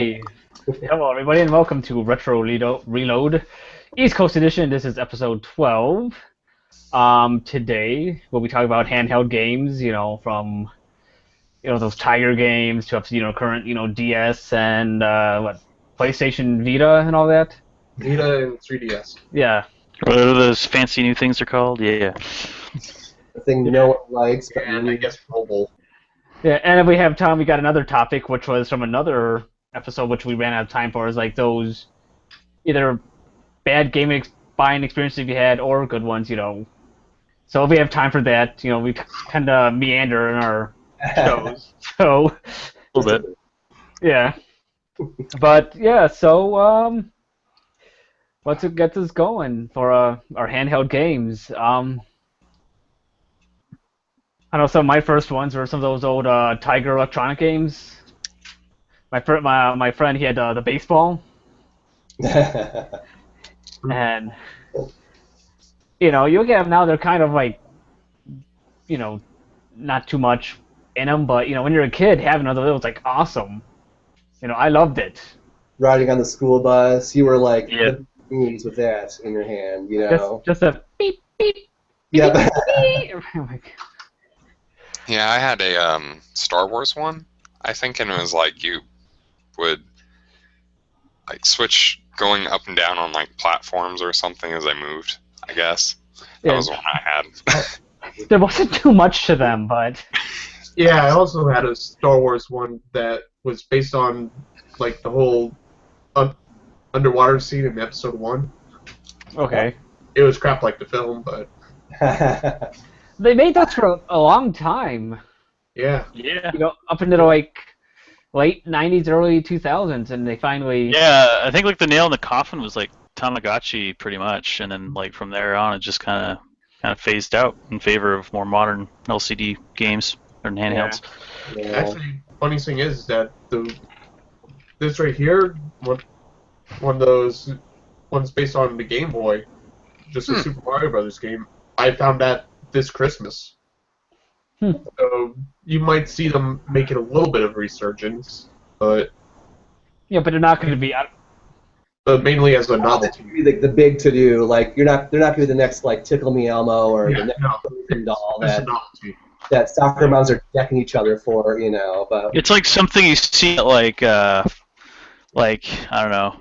Hello, everybody, and welcome to Reload East Coast Edition. This is episode 12. Today we'll be talking about handheld games. From those Tiger games to up to current DS and PlayStation Vita and all that. Vita and 3DS. Yeah. What are those fancy new things are called? Yeah. The thing no one likes, but And I guess mobile. Yeah, and if we have time, we got another topic, which was from another episode, which we ran out of time for, is like those either bad buying experiences you had or good ones, So if we have time for that, we kind of meander in our shows. So A little bit. yeah, but yeah, so let's get this going for our handheld games. I know some of my first ones were some of those old Tiger electronic games. My friend, he had the baseball, and you look at them now, they're kind of like, not too much in them, but when you're a kid, having one of those was like awesome. I loved it. Riding on the school bus, you were like Yeah. the beans with that in your hand, Just a beep beep. Yeah. beep. Oh my God. Yeah, I had a Star Wars one, I think, and it was like you would like switch going up and down on like platforms or something as they moved, I guess. That was the one I had. There wasn't too much to them, but Yeah, I also had a Star Wars one that was based on like the whole underwater scene in Episode 1. okay. It was crap like the film, but They made those for a long time. yeah. Yeah. Up into like late '90s, early 2000s, and they finally. Yeah, I think like the nail in the coffin was like Tamagotchi pretty much, and then like from there on it just kind of phased out in favor of more modern LCD games and handhelds. Yeah. Actually, funny thing is that this right here, one of those ones based on the Game Boy, just a Super Mario Brothers game. I found that this Christmas. So you might see them making a little bit of resurgence, but Yeah, but they're not going to be. mainly as a novelty. Be the big to do, like they're not gonna be the next like Tickle Me Elmo or Yeah, the next no, Frozen doll it's a that novelty. soccer moms are decking each other for, but It's like something you see at like I don't know,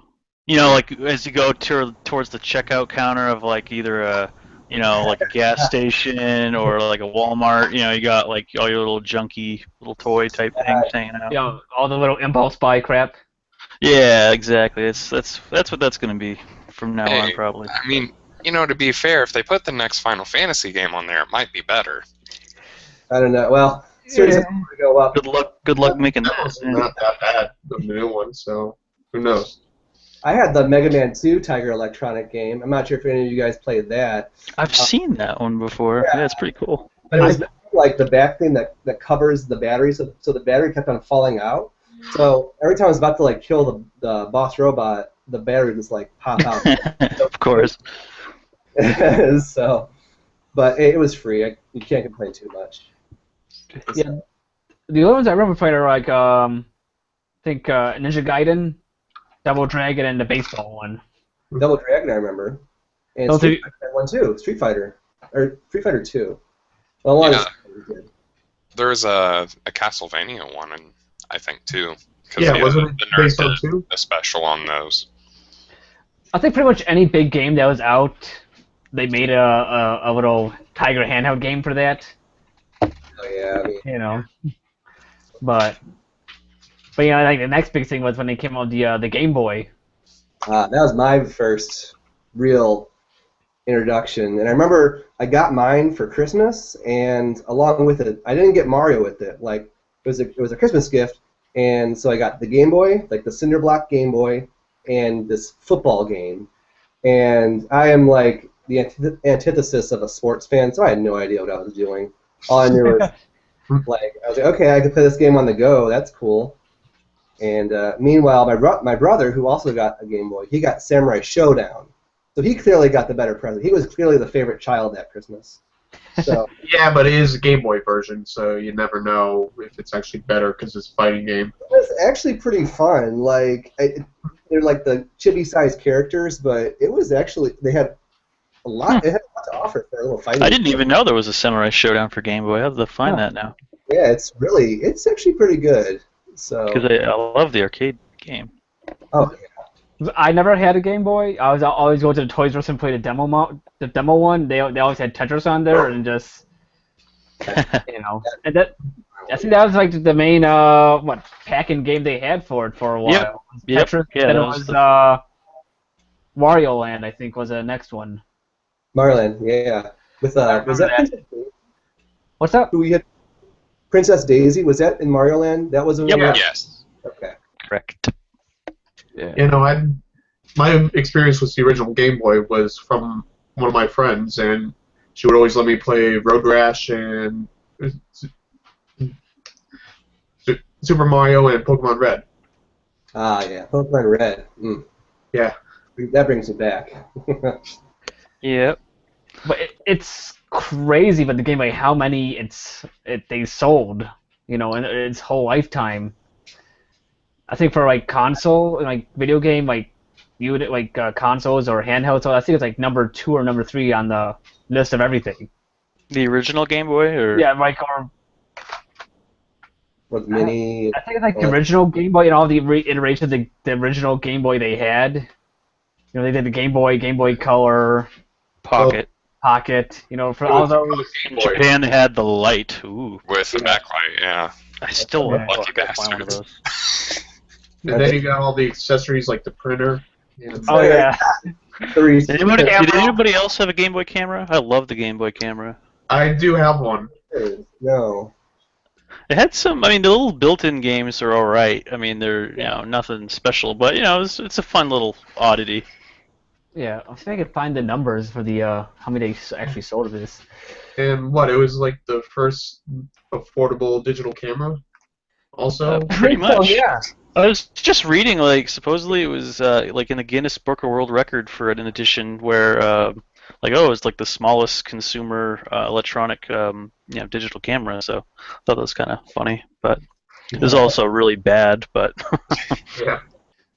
like as you go towards the checkout counter of like either a like a gas station or like a Walmart. You got like all your little junky little toy type things hanging out. All the little impulse buy crap. Yeah, exactly. That's what that's gonna be from now on Hey, probably. I mean, to be fair, if they put the next Final Fantasy game on there, it might be better. I don't know. Well, seriously, go up. Good luck making That that. was not that bad, the new one, so who knows? I had the Mega Man 2 Tiger electronic game. I'm not sure if any of you guys played that. I've seen that one before. Yeah, it's pretty cool. But it was like the back thing that covers the battery, so the battery kept on falling out. So every time I was about to like kill the boss robot, the battery would just like pop out. Of course. So, but it was free. You can't complain too much. Yeah. The other ones I remember playing are like I think Ninja Gaiden, Double Dragon, and the baseball one. Double Dragon, I remember, and Those Street Fighter one too. Street Fighter 2. Well, one Yeah. is really good. There's a Castlevania one, and I think too. 'Cause Yeah, wasn't it the nerd based on did 2? a special on those. I think pretty much any big game that was out, they made a little Tiger handheld game for that. Oh yeah, I mean, But like the next big thing was when they came out the Game Boy. that was my first real introduction, and I remember I got mine for Christmas, and along with it, I didn't get Mario with it. Like it was a Christmas gift, and so I got the Game Boy, like the cinder block Game Boy, and this football game. And I am like the antithesis of a sports fan, so I had no idea what I was doing. All I knew was like I was like, okay, I can play this game on the go. That's cool. And meanwhile, my brother, who also got a Game Boy, he got Samurai Showdown. So he clearly got the better present. He was clearly the favorite child that Christmas. So Yeah, but it is a Game Boy version, so you never know if it's actually better because it's a fighting game. it was actually pretty fun. Like they're like the chibi-sized characters, but it was actually they had a lot. It had a lot to offer for a little fighting. I didn't even know there was a Samurai Showdown for Game Boy. I have to find Huh. that now Yeah, it's actually pretty good. So because I love the arcade game. oh I never had a Game Boy. I was always go to the Toys R Us and play the demo one. They always had Tetris on there and just and that I think that was like the main packing game they had for it for a while. Yep. It was Yep. Tetris. Yeah, Then it that was was the- Wario Land, I think, was the next one. Marlin, yeah. With was that that. Princess Daisy? What's that? Who we had? Princess Daisy, was that in Mario Land? That was a Yep. Yeah. Yes. Okay. Correct. Yeah. You know, my experience with the original Game Boy was from one of my friends, and she would always let me play Road Rash and Super Mario and Pokemon Red. Ah, yeah. Pokemon Red. Mm. Yeah. That brings me back. Yep. But it's crazy, but the game, like how many they sold, in its whole lifetime. I think for like console, like video game, like unit, like consoles or handhelds, so I think it's like number 2 or number 3 on the list of everything. The original Game Boy, or Yeah, like or With mini. I think it's like the original Game Boy and all the iterations of the original Game Boy they had. They did the Game Boy Color, Pocket. Pocket. For all those. Game In Boy. Japan, they had the light. Ooh, With the backlight, yeah. I still Yeah. want Lucky to find one of bastards. those. And then you got all the accessories like the printer. And Oh yeah. Three. Did anybody else have a Game Boy camera? I love the Game Boy camera. I do have one. No. It had some. I mean, the little built-in games are all right. I mean, they're nothing special, but it's a fun little oddity. Yeah, I think I could find the numbers for the how many they actually sold of this. And what? It was like the first affordable digital camera. Also, Pretty much. yeah. I was just reading, like, supposedly it was like in the Guinness Book of World Record for an edition where, it's like the smallest consumer electronic, digital camera. So I thought that was kind of funny, but it was also really bad. But yeah.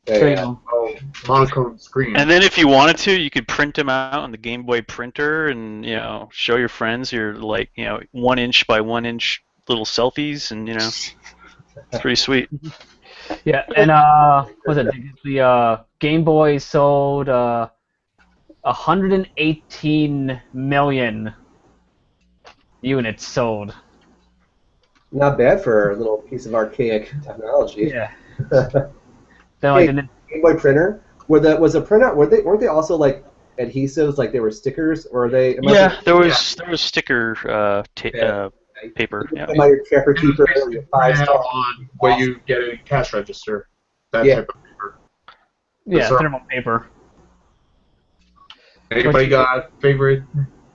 Yeah. Oh, monochrome screen. and then if you wanted to, you could print them out on the Game Boy printer and show your friends your 1 inch by 1 inch little selfies, and it's pretty sweet. Yeah, and was it the Game Boy sold 118 million units sold. Not bad for a little piece of archaic technology. Yeah. Then like Hey, Game Boy printer. Was a printout? Weren't they also like adhesives? Like they were stickers, or they? Yeah, there was sticker paper. Yeah. Like your Trapper Keeper, Basically your print 5 out on what you get at a cash register. That Yeah. type of paper. yeah, So- thermal paper. Anybody got a favorite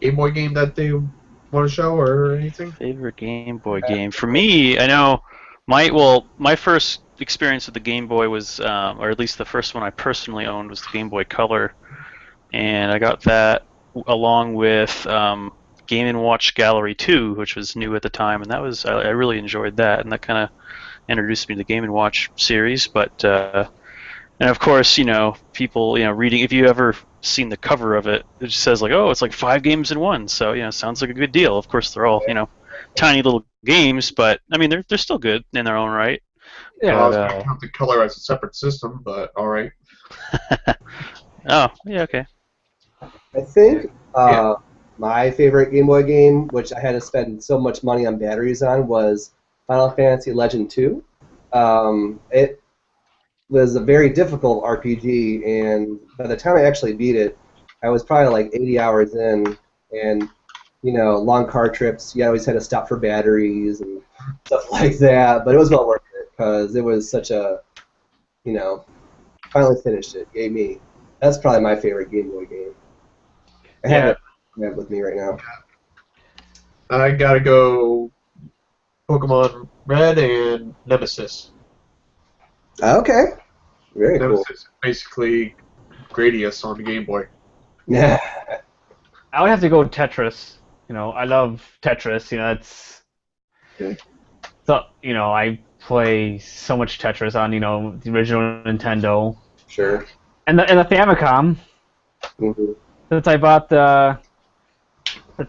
Game Boy game that they want to show or anything? Favorite Game Boy game for me? I know my first experience with the Game Boy was, or at least the first one I personally owned, was the Game Boy Color, and I got that along with Game & Watch Gallery 2, which was new at the time, and that was I really enjoyed that, and that kind of introduced me to the Game & Watch series. But and of course, people reading, if you ever seen the cover of it, it just says like, oh, it's like 5 games in one, so sounds like a good deal. Of course, they're all tiny little games, but I mean they're still good in their own right. Yeah. I was going to count the color as a separate system, but all right. Oh, yeah, okay. I think Yeah. my favorite Game Boy game, which I had to spend so much money on batteries on, was Final Fantasy Legend 2. It was a very difficult RPG, and by the time I actually beat it, I was probably like 80 hours in, and long car trips, you always had to stop for batteries and stuff like that, but it was well worth it, because it was such a, finally finished it. Yay me. That's probably my favorite Game Boy game. I have it with me right now. I got to go Pokemon Red and Nemesis. Okay. Very cool. Nemesis is basically Gradius on the Game Boy. Yeah. I would have to go Tetris. I love Tetris. It's Okay. so I play so much Tetris on the original Nintendo Sure. and the Famicom. Hmm. Since I bought the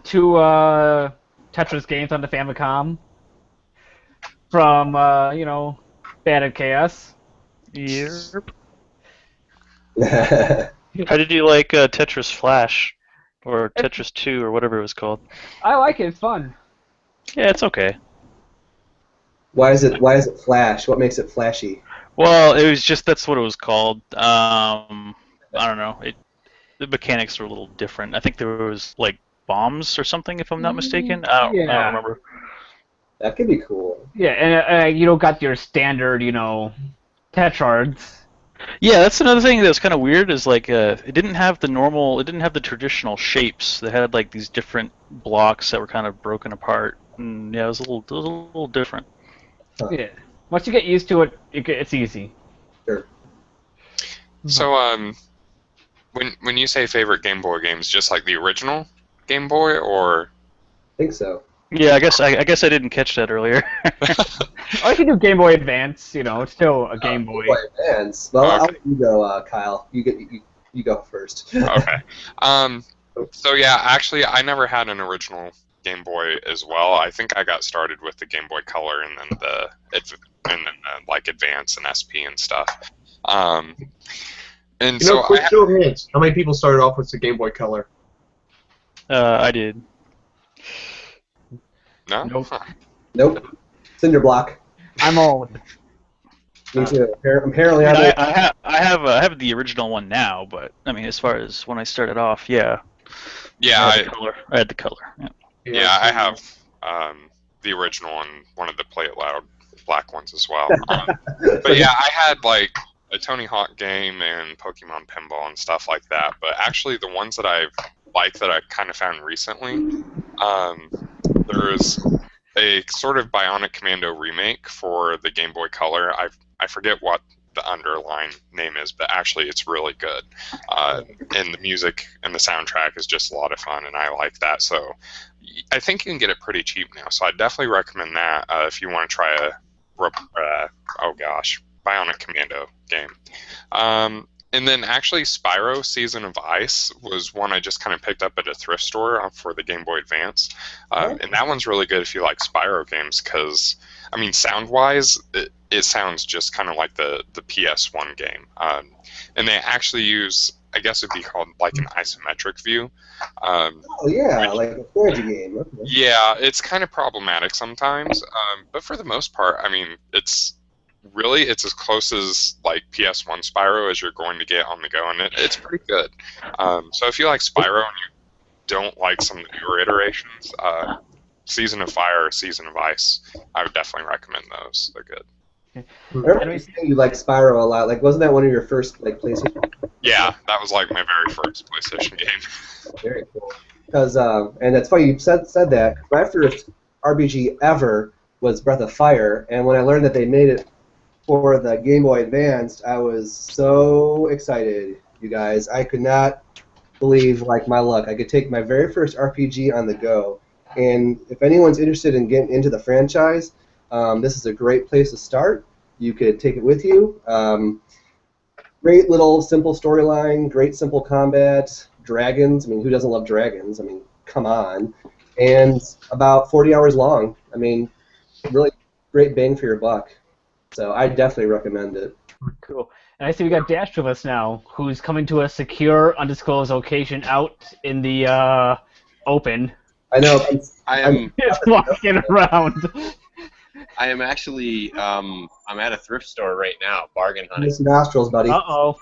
two Tetris games on the Famicom from Bad at Chaos. Yep. How did you like Tetris Flash or Tetris 2 or whatever it was called? I like it. It's fun. Yeah, it's okay. Why is it flash? What makes it flashy? Well, it was just that's what it was called. I don't know. The mechanics were a little different. I think there was like bombs or something, if I'm not mistaken. I don't Yeah. remember. That could be cool. Yeah, and you don't got your standard, Tetrards. Yeah, that's another thing that's kind of weird. Is like it didn't have the traditional shapes. They had like these different blocks that were kind of broken apart. And yeah, it was a little different. Yeah. Once you get used to it, it's easy. Sure. So, when you say favorite Game Boy games, just like the original Game Boy, or I think so. Yeah, I guess I didn't catch that earlier. Or you can do Game Boy Advance. It's still a Game Boy. Advance. Well, Okay. I'll let you go, Kyle. You go first. okay. So yeah, actually, I never had an original Game Boy as well. I think I got started with the Game Boy Color and then like Advance and SP and stuff. And so quick show of hands. How many people started off with the Game Boy Color? I did. no. Nope. Huh. Nope. Cinder block. I'm old. Me too. Apparently, I, I'm mean, I have the original one now, but I mean, as far as when I started off, yeah. Yeah, I had the color. Yeah. yeah, I have the original and one of the Play It Loud black ones as well. But yeah, I had like a Tony Hawk game and Pokemon Pinball and stuff like that. But actually, the ones that I've liked that I kind of found recently, there's a sort of Bionic Commando remake for the Game Boy Color. I forget what the underlying name is, but actually it's really good. And the music and the soundtrack is just a lot of fun, and I like that. So I think you can get it pretty cheap now. So I definitely recommend that if you want to try Bionic Commando game. And then actually Spyro Season of Ice was one I just kind of picked up at a thrift store for the Game Boy Advance. And that one's really good if you like Spyro games because, I mean, sound-wise, it sounds just kind of like the PS1 game. And they actually use, I guess it'd be called like an isometric view. Oh yeah, like a strategy game. Okay. Yeah, it's kind of problematic sometimes, but for the most part, I mean, it's as close as like PS1 Spyro as you're going to get on the go, and it's pretty good. So if you like Spyro and you don't like some of the newer iterations, Season of Fire or Season of Ice, I would definitely recommend those. They're good. I remember you saying you like Spyro a lot. Like, wasn't that one of your first like PlayStation? Yeah, that was like my very first PlayStation game. Very cool. Because and it's funny you said that. My first RPG ever was Breath of Fire, and when I learned that they made it for the Game Boy Advanced, I was so excited, you guys. I could not believe like my luck. I could take my very first RPG on the go, and if anyone's interested in getting into the franchise, this is a great place to start. You could take it with you. Great little simple storyline, great simple combat, dragons. I mean, who doesn't love dragons? I mean, come on. And about 40 hours long. I mean, really great bang for your buck. So I definitely recommend it. Cool. And I see we got Dash with us now, who's coming to a secure, undisclosed location out in the open. I know. I'm Just walking around. I am actually I'm at a thrift store right now, bargain hunting. Nice nostrils, buddy. Uh-oh.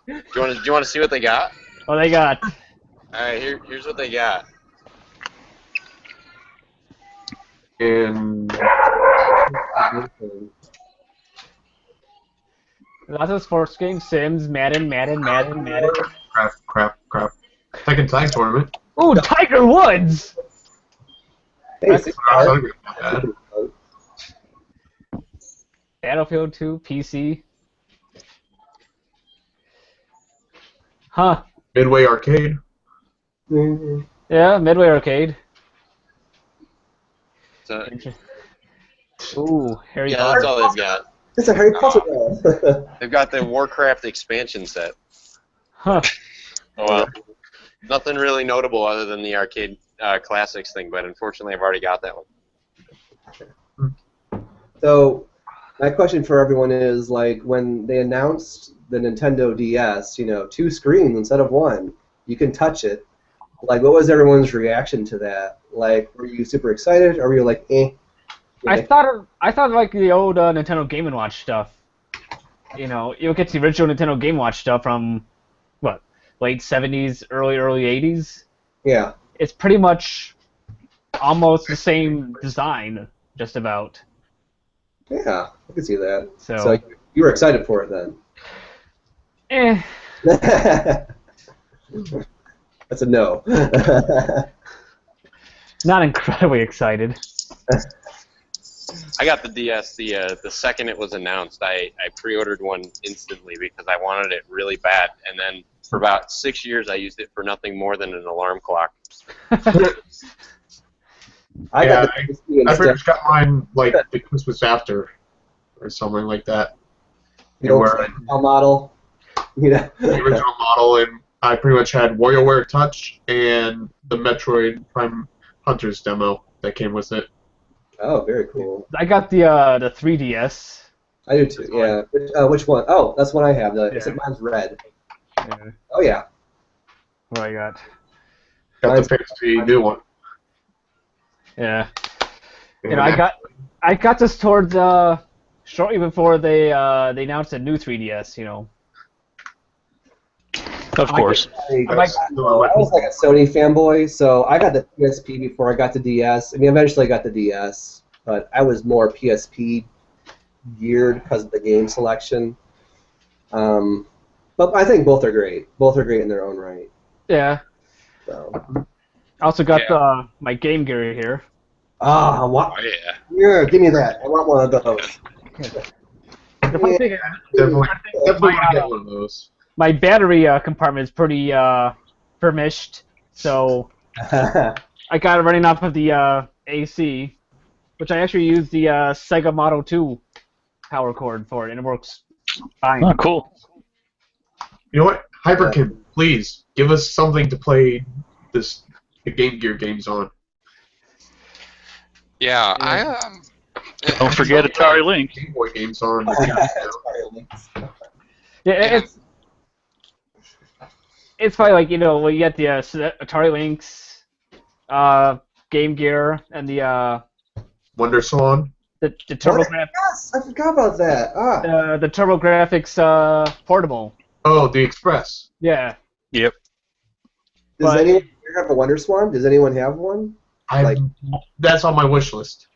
Do you want to see what they got? What they got? All right, here's what they got. And Lots of sports games, Sims, Madden. crap. Second Tag Tournament. Ooh, Tiger Woods! Hey, Battlefield 2, PC. Huh. Midway Arcade. Mhm. Yeah, Midway Arcade. So, Ooh, Harry yeah, Potter. that's all they've got. It's a Harry Potter ball. They've got the Warcraft expansion set. Huh. Oh, well, nothing really notable other than the arcade classics thing, but unfortunately, I've already got that one. So, my question for everyone is, like, when they announced the Nintendo DS, 2 screens instead of 1, you can touch it. Like, what was everyone's reaction to that? Like, were you super excited, or were you like, eh? I thought like the old Nintendo Game & Watch stuff. You'll get the original Nintendo Game & Watch stuff from what, late 70s, early 80s. Yeah. It's pretty much almost the same design, just about. Yeah, I can see that. So, So you were excited for it then? eh. That's a no. Not incredibly excited. I got the DS the second it was announced. I pre-ordered one instantly because I wanted it really bad, and then for about 6 years I used it for nothing more than an alarm clock. I got the PSP I instead. pretty much got mine like the Christmas after, or something like that. You know, Where a model. the original model, and I pretty much had WarioWare Touch and the Metroid Prime Hunters demo that came with it. Oh, very cool. I got the 3DS. I do too. Yeah. Which one? Oh, that's one I have. Except mine's red. Yeah. Oh yeah. What I got? Got the PSP new one. Yeah. And I got this towards shortly before they announced a new 3DS. Of course. I that's the one was like a Sony fanboy, so I got the PSP before I got the DS. I mean, eventually I got the DS, but I was more PSP geared because of the game selection. But I think both are great. Both are great in their own right. Yeah. So. I also got my Game Gear here. Ah, what? Oh, yeah. Yeah, give me that. I want one of those. The funny thing is, definitely want to get one of those. my battery compartment is pretty furnished, so I got it running off of the AC, which I actually use the Sega Model 2 power cord for it, and it works fine. Oh, cool. You know what? Hyperkin, please give us something to play the Game Gear games on. Yeah, Don't forget Atari Lynx. Game Boy games on. Yeah, it's probably like, when you get the Atari Lynx, Game Gear, and the Wonder Swan. the TurboGrafx. Yes, I forgot about that. The TurboGrafx portable. Oh, the Express. Yeah. Yep. Does but- anyone here have a Wonder Swan? Does anyone have one? That's on my wish list.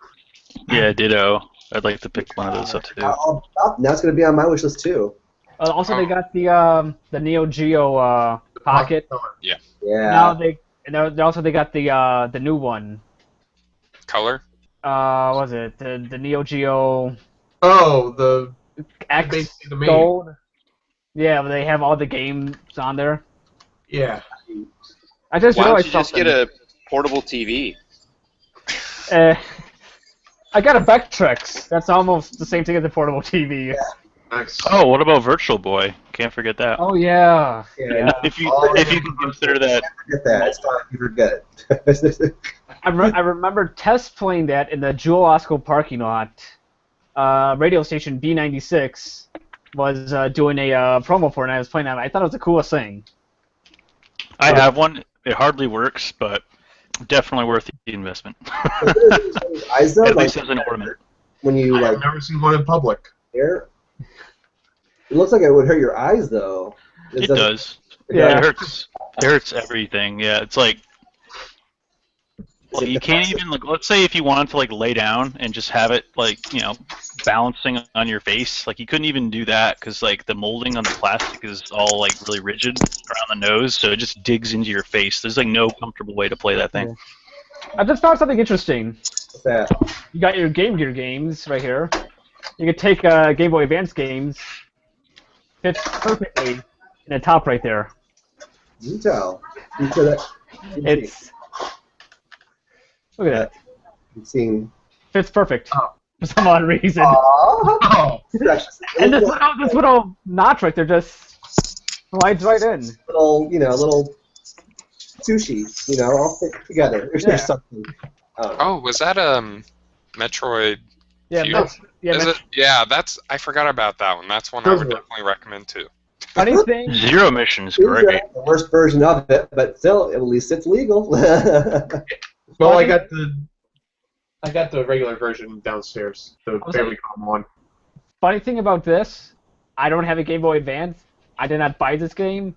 Yeah, ditto. I'd like to pick one of those up too. Now it's going to be on my wish list too. Also, they got the Neo Geo Pocket. Yeah. Now they got the new one. color. What was it the Neo Geo Oh, the X basically the main. Gold? Yeah, they have all the games on there. Yeah. I just Why don't realized you just something. get a portable TV? I got a Vectrex. That's almost the same thing as a portable TV. Nice. Oh, what about Virtual Boy? Can't forget that. Oh yeah. Yeah. If you can consider that. Forget that. It's fine. You forget it. I remember Tess playing that in the Jewel Osco parking lot. Radio station B96 was doing a promo for it, and I was playing that. I thought it was the coolest thing. I have one. It hardly works, but definitely worth the investment. Eyes though, At like, least as an ornament. when you I've never seen one in public. air, it looks like it would hurt your eyes though. It does. Yeah. It hurts. It hurts everything. Yeah, it's like you can't even let's say if you wanted to lay down and just have it balancing on your face, you couldn't even do that because the molding on the plastic is all really rigid around the nose, so it just digs into your face. There's no comfortable way to play that thing. I just found something interesting. What's that? You got your Game Gear games right here. You could take Game Boy Advance games. Fits perfectly in the top right there. You tell. You said that. It's look at that. You've seen fits perfect Oh. for some odd reason. Aww. Oh, And this little notch right there just slides right in. little sushi, all fit together. Or Yeah. something. Oh, was that Metroid Yeah, Fusion? yeah. Is it? Yeah, I forgot about that one. That's one I would definitely recommend too. Funny thing. Zero Mission is It's, great. the worst version of it, but still, at least it's legal. well, I got the regular version downstairs, the Famicom one. Funny thing about this, I don't have a Game Boy Advance. I did not buy this game.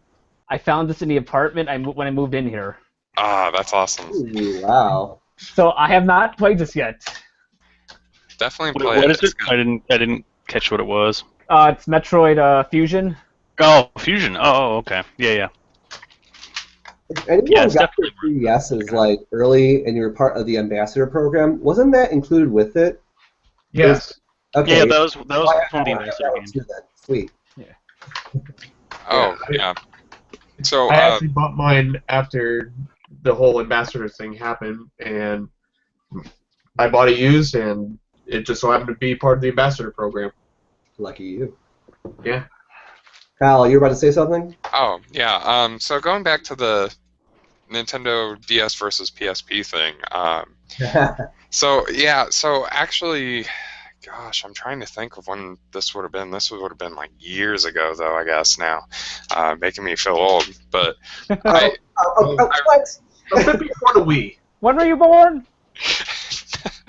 I found this in the apartment when I moved in here. Ah, that's awesome. Ooh, wow. So I have not played this yet. Definitely play What it. is it? I didn't catch what it was. It's Metroid Fusion. Oh, Fusion. Oh, okay. Yeah. If anyone Yeah, it's got your definitely 3DSs like early and you were part of the ambassador program, wasn't that included with it? Yes. Okay. Yeah, those Oh, from the I ambassador got games. that too then. Sweet. Oh, yeah. So, I actually bought mine after the whole ambassador thing happened, and I bought it used, and it just so happened to be part of the ambassador program. Lucky you. Yeah. Kyle, you were about to say something? oh, yeah. So going back to the Nintendo DS versus PSP thing. So actually, gosh, I'm trying to think of when this would have been. This would have been like years ago, though, I guess now, making me feel old. But what? A bit before the Wii. When were you born?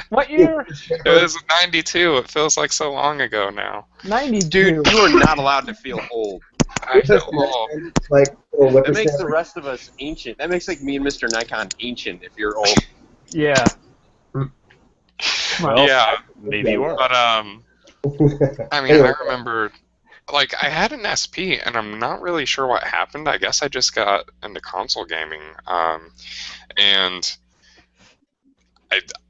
What year? it was '92. It feels like so long ago now. 92. Dude, you are not allowed to feel old. I feel old. Like little That makes the whippersnapper. rest of us ancient. That makes like me and Mr. Nikon ancient if you're old. Yeah. Well, Yeah, maybe you are. but I mean, Anyway. I remember, like, I had an SP, and I'm not really sure what happened. I guess I just got into console gaming, and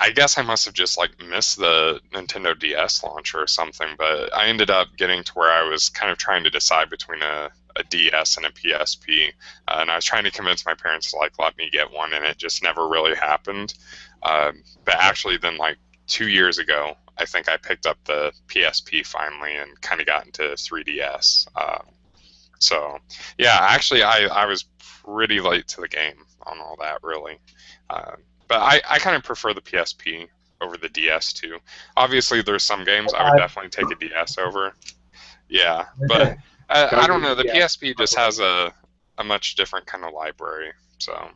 I guess I must have just like missed the Nintendo DS launch or something. But I ended up getting to where I was kind of trying to decide between a DS and a PSP, and I was trying to convince my parents to like let me get one, and it just never really happened. But actually, then like 2 years ago, I think I picked up the PSP finally and kind of got into 3DS. So yeah, actually, I was pretty late to the game on all that, really. But I kind of prefer the PSP over the DS too. Obviously, there's some games I would definitely take a DS over. Yeah, but I don't know. The PSP just has a much different kind of library. So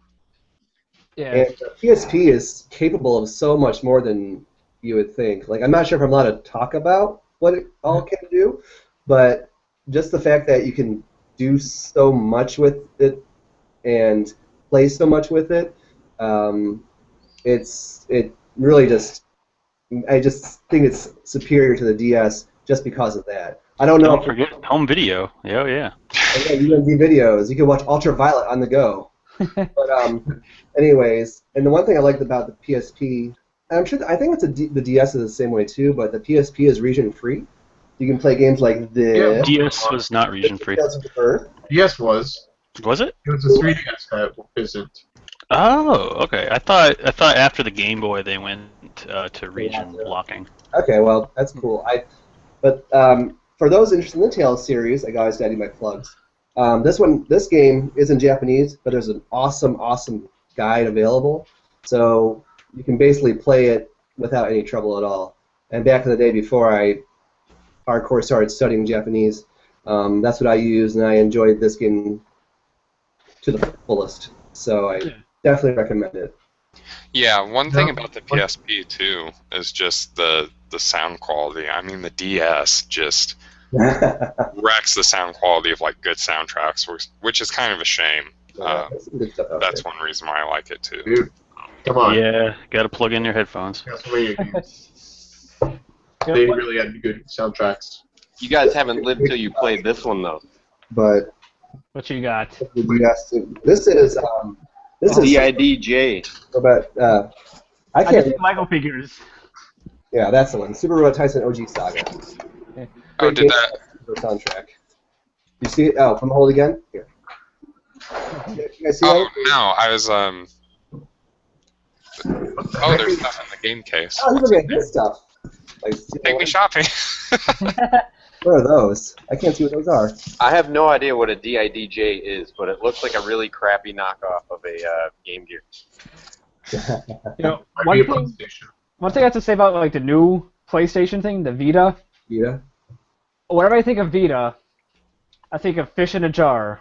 Yeah. And the PSP is capable of so much more than you would think. Like, I'm not sure if I'm allowed to talk about what it all can do, but just the fact that you can do so much with it and play so much with it, it really just, I just think it's superior to the DS just because of that. I don't know. Don't forget home video. Yeah. Yeah, you can do videos. You can watch Ultraviolet on the go. But anyways, and the one thing I liked about the PSP, and I think the DS is the same way too, but the PSP is region free. You can play games like this. DS was not region free. Tales of the Earth. DS was. Was it? It was a 3DS that isn't. Oh, okay. I thought after the Game Boy they went to region blocking. Okay, well that's cool. But for those interested in the Tales series, I always gotta do my plugs. This game is in Japanese, but there's an awesome guide available, so you can basically play it without any trouble at all. And back in the day, before I hardcore started studying Japanese, that's what I used, and I enjoyed this game to the fullest. So I definitely recommend it. yeah, one thing about the PSP too is just the sound quality. I mean, the DS just wrecks the sound quality of like good soundtracks, which is kind of a shame. There's some good stuff out That's there. one reason why I like it too. Dude, come on. Yeah, gotta plug in your headphones. That's radio games. They really had good soundtracks. You guys haven't lived till you played this one though. But What you got? the DS, this is DIDJ. but I I just can't. think Lego figures. Yeah, that's the one. Super Robot Tyson OG Saga. Oh, did that? The soundtrack. You see it? Oh, come hold again. Here. You guys see Oh that? no, I was Oh, there's stuff in the game case. Oh, he's looking at his stuff. Like, Take me shopping. what are those? I can't see what those are. I have no idea what a DIDJ is, but it looks like a really crappy knockoff of a Game Gear. You know, Might be a PlayStation. one thing I have to say about like the new PlayStation thing, the Vita. Yeah. Whenever I think of Vita, I think of fish in a jar.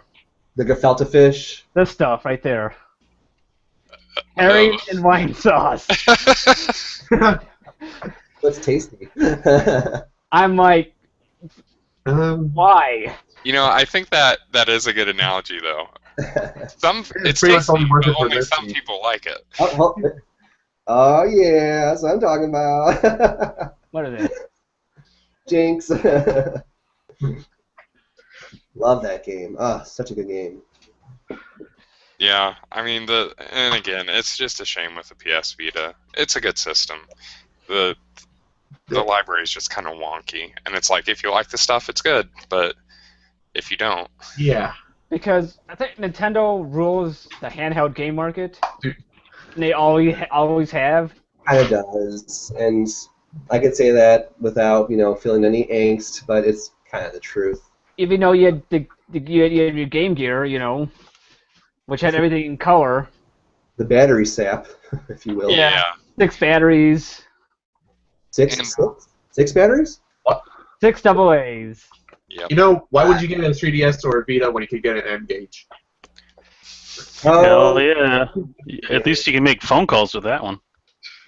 The gefilte fish. This stuff right there. Herring and wine sauce. That's tasty. I'm like, Um, why? You know, I think that is a good analogy, though. It's pretty much tasty, only worth it but for only this some seed. people like it. Oh yeah, that's what I'm talking about. What are they? Jinx. Love that game. Ah, such a good game. Yeah, I mean and again, it's just a shame with the PS Vita. It's a good system. The library is just kind of wonky, and it's like if you like the stuff, it's good, but if you don't, yeah. Because I think Nintendo rules the handheld game market. Dude. And they always have. Kind of does, and I could say that without feeling any angst, but it's kind of the truth. Even though you had you had your Game Gear, which had everything in color. The battery sap, if you will. Yeah. 6 batteries. Six batteries? 6 AA's. Yep. You know, why would you get a 3DS or a Vita when you could get an N gauge? Hell yeah. At least you can make phone calls with that one.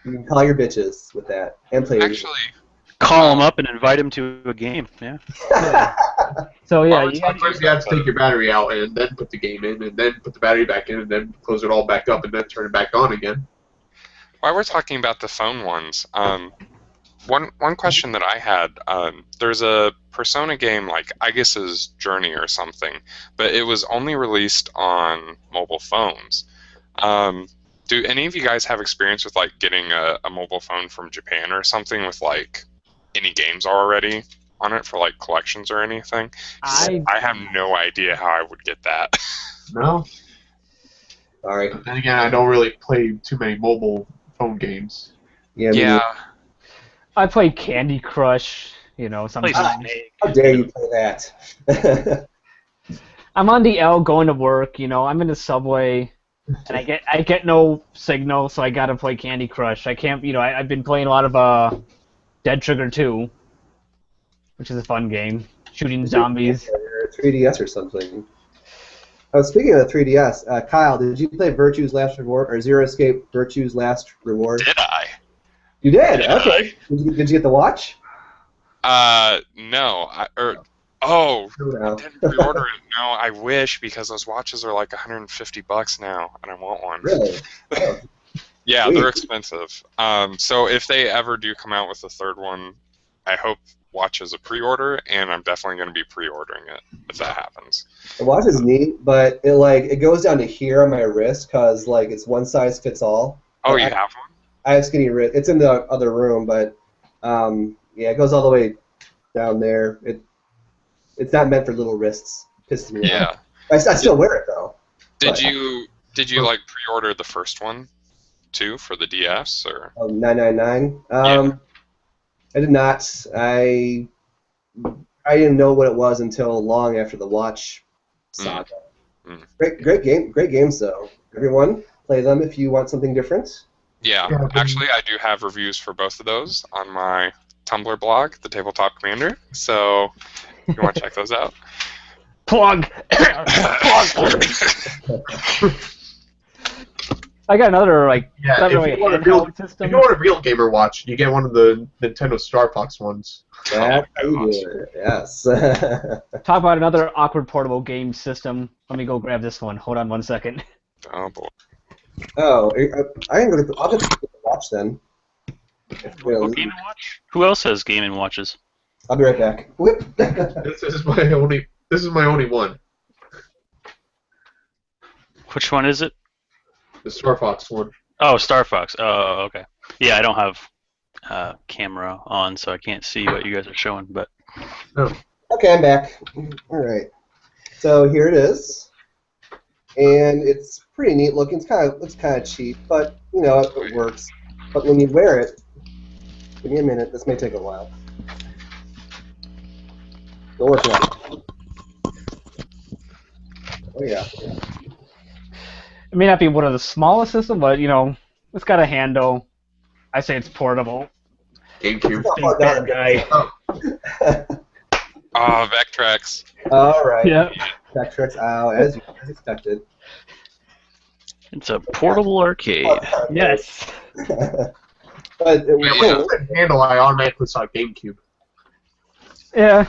You can call your bitches with that and play. Actually, Call them up and invite them to a game. Yeah. So yeah, Well, you Sometimes you have to take your battery out and then put the game in, and then put the battery back in, and then close it all back up, and then turn it back on again. while we're talking about the phone ones, one question that I had, there's a Persona game like I guess is Journey or something, but it was only released on mobile phones. Do any of you guys have experience with like getting a mobile phone from Japan or something with like any games already on it for like collections or anything? I have no idea how I would get that. No. Sorry. But then again, I don't really play too many mobile phone games. Yeah. Yeah. I play Candy Crush, sometimes. How dare you play that? I'm on the L going to work, I'm in the subway, and I get no signal, so I gotta play Candy Crush. I can't, I've been playing a lot of Dead Trigger 2, which is a fun game, shooting zombies. 3DS or something. Oh, speaking of the 3DS, Kyle, did you play Virtue's Last Reward or Zero Escape Virtue's Last Reward? Did I? You did. Yeah. Okay. Did you get the watch? No. I No. didn't pre-order it. No, I wish, because those watches are like $150 now, and I want one. Really? Oh. Yeah, Sweet. they're expensive. So if they ever do come out with a third one, I hope watch as a pre-order, and I'm definitely going to be pre-ordering it if that happens. The watch is neat, but it goes down to here on my wrist because it's one size fits all. Oh, you have one? I have skinny wrist. It's in the other room, but yeah, it goes all the way down there. It's not meant for little wrists. Pisses me off. Yeah. I still wear it though. Did you like pre-order the first one too for the DS or? 999. Yeah. I did not. I didn't know what it was until long after the watch saga. Great games though. Everyone, play them if you want something different. Yeah, actually, I do have reviews for both of those on my Tumblr blog, The Tabletop Commander. So if you want to check those out. Plug! I got another, it's not really a handheld system. If you want a real gamer watch, you get one of the Nintendo Star Fox ones. That's good. Yes. Talk about another awkward portable game system. Let me go grab this one. Hold on one second. Oh boy. Oh, I can go to. I'll just get the watch then. What Game & Watch? Who else has Game & Watches? I'll be right back. Whoop. This is my only one. Which one is it? The Star Fox one. Oh, Star Fox. Oh, okay. Yeah, I don't have camera on, so I can't see what you guys are showing. But Okay, I'm back. All right. So here it is, and it's pretty neat looking. Looks kind of cheap, but you know, it works. But when you wear it, give me a minute. This may take a while. Still working on it. Oh yeah. It may not be one of the smallest systems, but you know, it's got a handle. I say it's portable. GameCube. Oh, Big guy. Oh, Vectrex. All right. Yeah. Backtracks out as expected. It's a portable arcade. Yes. But it Yeah, was when you said handle, I automatically saw GameCube. Yeah.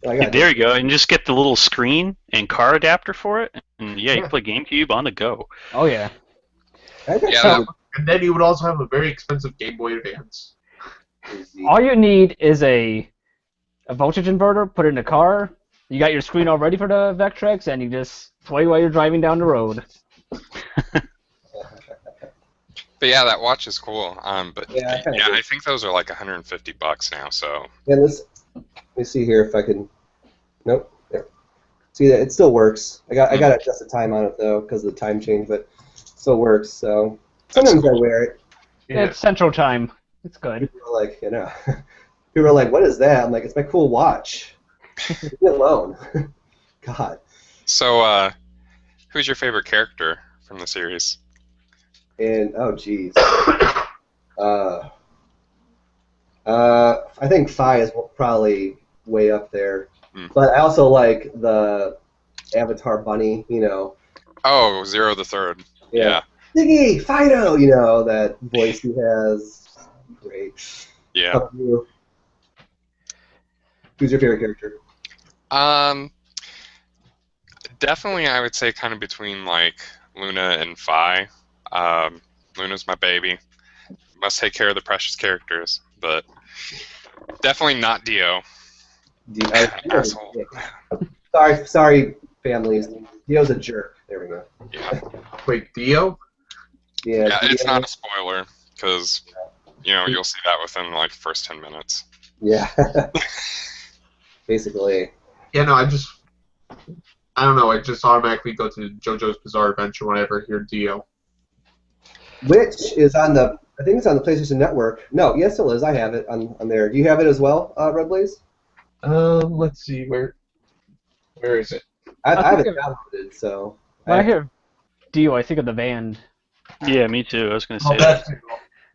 I got There you go, and just get the little screen and car adapter for it, and yeah, you Yeah. can play GameCube on the go. Oh yeah. I got Yeah, some And then you would also have a very expensive Game Boy Advance. easy. All you need is a voltage inverter. Put it in a car. You got your screen all ready for the Vectrex, and you just play while you're driving down the road. But yeah, that watch is cool. But Yeah, I kinda yeah, do. I think those are like $150 now. So Yeah, let me see here if I can. Nope. There. See that it still works. I got to adjust the time on it though because of the time change, but it still works. So sometimes I wear it. Yeah. It's Central Time. It's good. People are like, you know, people are like, "What is that?" I'm like, "It's my cool watch." Leave me alone. God. so who's your favorite character from the series? And oh geez. I think Phi is probably way up there, but I also like the Avatar Bunny. You know. Oh, Zero the Third. Yeah. Ziggy, Fido. You know that voice he has. Great. Yeah. How about you? Who's your favorite character? Definitely, I would say kind of between like Luna and Phi. Luna's my baby. Must take care of the precious characters, but definitely not Dio. Asshole. Sorry, families. Dio's a jerk. There we go. Yeah. Wait, Dio? Yeah, Yeah, it's Dio- not a spoiler because you'll see that within like the first 10 minutes. Yeah. Basically. Yeah, no, I don't know, I just automatically go to JoJo's Bizarre Adventure whenever I hear Dio. Which is on the, I think it's on the PlayStation Network. No, yes, it is. I have it on there. Do you have it as well, Red Blaze? Let's see, where is it? I have it think downloaded, so. When I hear Dio, I think of the band. Yeah, me too. I was gonna say Oh, that. that's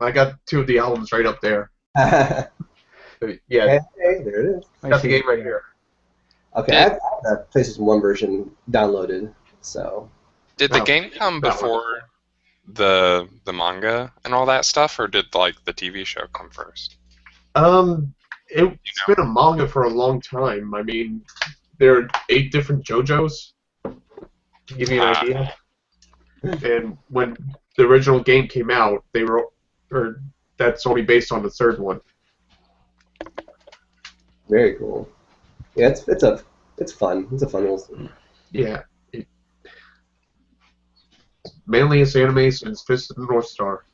I got two of the albums right up there. hey, Yeah, there it is. got the game right here. Okay, I have the PlayStation 1 version downloaded, so. Did the Oh, game come that one. before the manga and all that stuff, or did like the TV show come first? It's been a manga for a long time. I mean, there are 8 different JoJos, to give you an idea. And when the original game came out, that's only based on the third one. Very cool. Yeah, it's fun. It's a fun little. Yeah. Mainly it's anime since Fist of the North Star.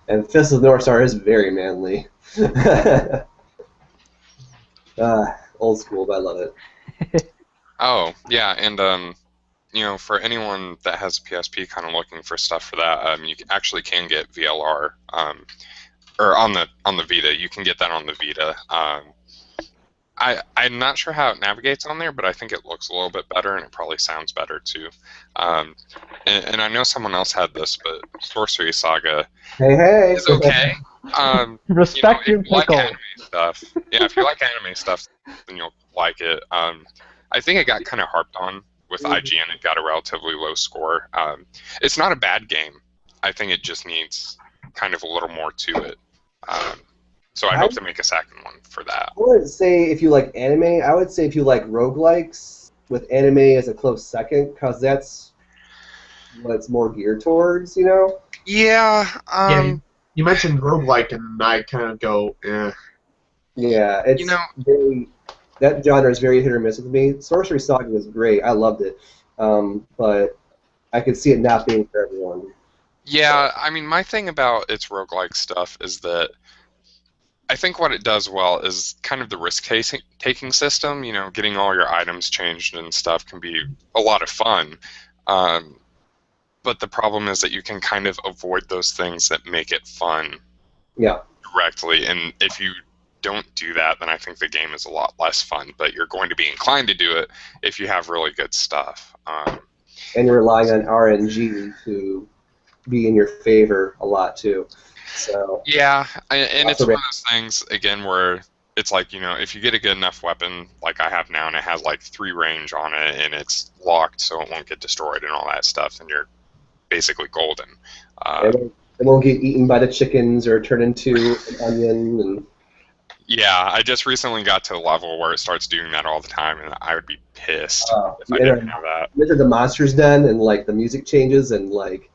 And Fist of the North Star is very manly. Old school, but I love it. Oh, yeah, and for anyone that has a PSP kind of looking for stuff for that, you actually can get VLR, or on the Vita. You can get that on the Vita. I'm not sure how it navigates on there, but I think it looks a little bit better, and it probably sounds better too. And I know someone else had this, but Sorcery Saga Hey. is okay. Respect if your you like pickle. anime stuff, yeah, if you like anime stuff, then you'll like it. I think it got kind of harped on with IGN. It got a relatively low score. It's not a bad game. I think it just needs kind of a little more to it. So I hope to make a second one for that. I wouldn't say if you like anime. I would say if you like roguelikes, with anime as a close second, because that's what it's more geared towards, you know? Yeah. Yeah, you mentioned roguelike, and I kind of go, eh. Yeah, it's very, that genre is very hit or miss with me. Sorcery Saga was great. I loved it. But I could see it not being for everyone. Yeah, I mean, my thing about its roguelike stuff is that I think what it does well is kind of the risk-taking system. Getting all your items changed and stuff can be a lot of fun. but the problem is that you can kind of avoid those things that make it fun Yeah. directly, and if you don't do that, then I think the game is a lot less fun, but you're going to be inclined to do it if you have really good stuff. And you're relying on RNG to be in your favor a lot too. So yeah, and it's Also one of those things, again, where it's like, if you get a good enough weapon like I have now, and it has like 3 range on it, and it's locked so it won't get destroyed and all that stuff, then you're basically golden. it won't get eaten by the chickens or turn into an onion. And Yeah, I just recently got to a level where it starts doing that all the time, and I would be pissed if I you didn't have that. enter the monster's den and like the music changes and like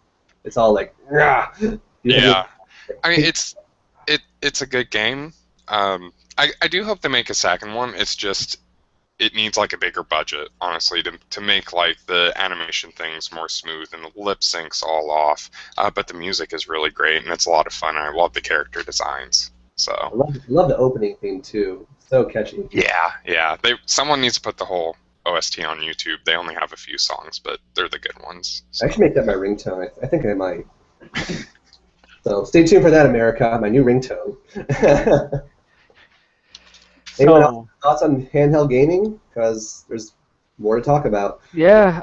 it's all like rah. Yeah, I mean it's a good game. I do hope they make a second one. It's just it needs like a bigger budget, honestly, to make like the animation things more smooth and the lip syncs all off. But the music is really great and it's a lot of fun. I love the character designs. So I love the opening theme too. So catchy. yeah. Someone needs to put the whole OST on YouTube. They only have a few songs, but they're the good ones. So. I should make that my ringtone. I think I might. So stay tuned for that, America. My new ringtone. Anyone else thoughts on handheld gaming? Because there's more to talk about. Yeah.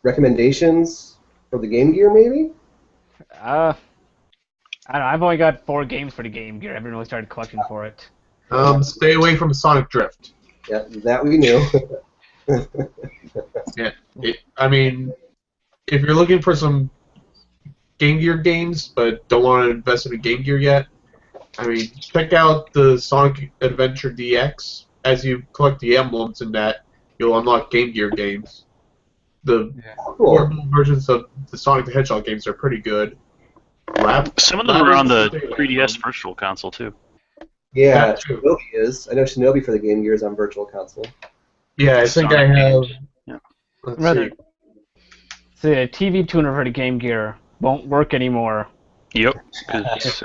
Recommendations for the Game Gear, maybe? I don't know. I've only got 4 games for the Game Gear. I haven't really started collecting for it. Stay away from Sonic Drift. Yeah, that we knew. Yeah, I mean, if you're looking for some Game Gear games but don't want to invest in a Game Gear yet, I mean, check out the Sonic Adventure DX. As you collect the emblems in that, you'll unlock Game Gear games. The portable versions of the Sonic the Hedgehog games are pretty good. Some of them are on the 3DS Virtual Console too. Yeah, That too. Shinobi is. I know Shinobi for the Game Gear is on Virtual Console. Yeah, I think Sonic I have. games. Yeah. Let's Rather- see. So the TV tuner for the Game Gear won't work anymore. Yep, because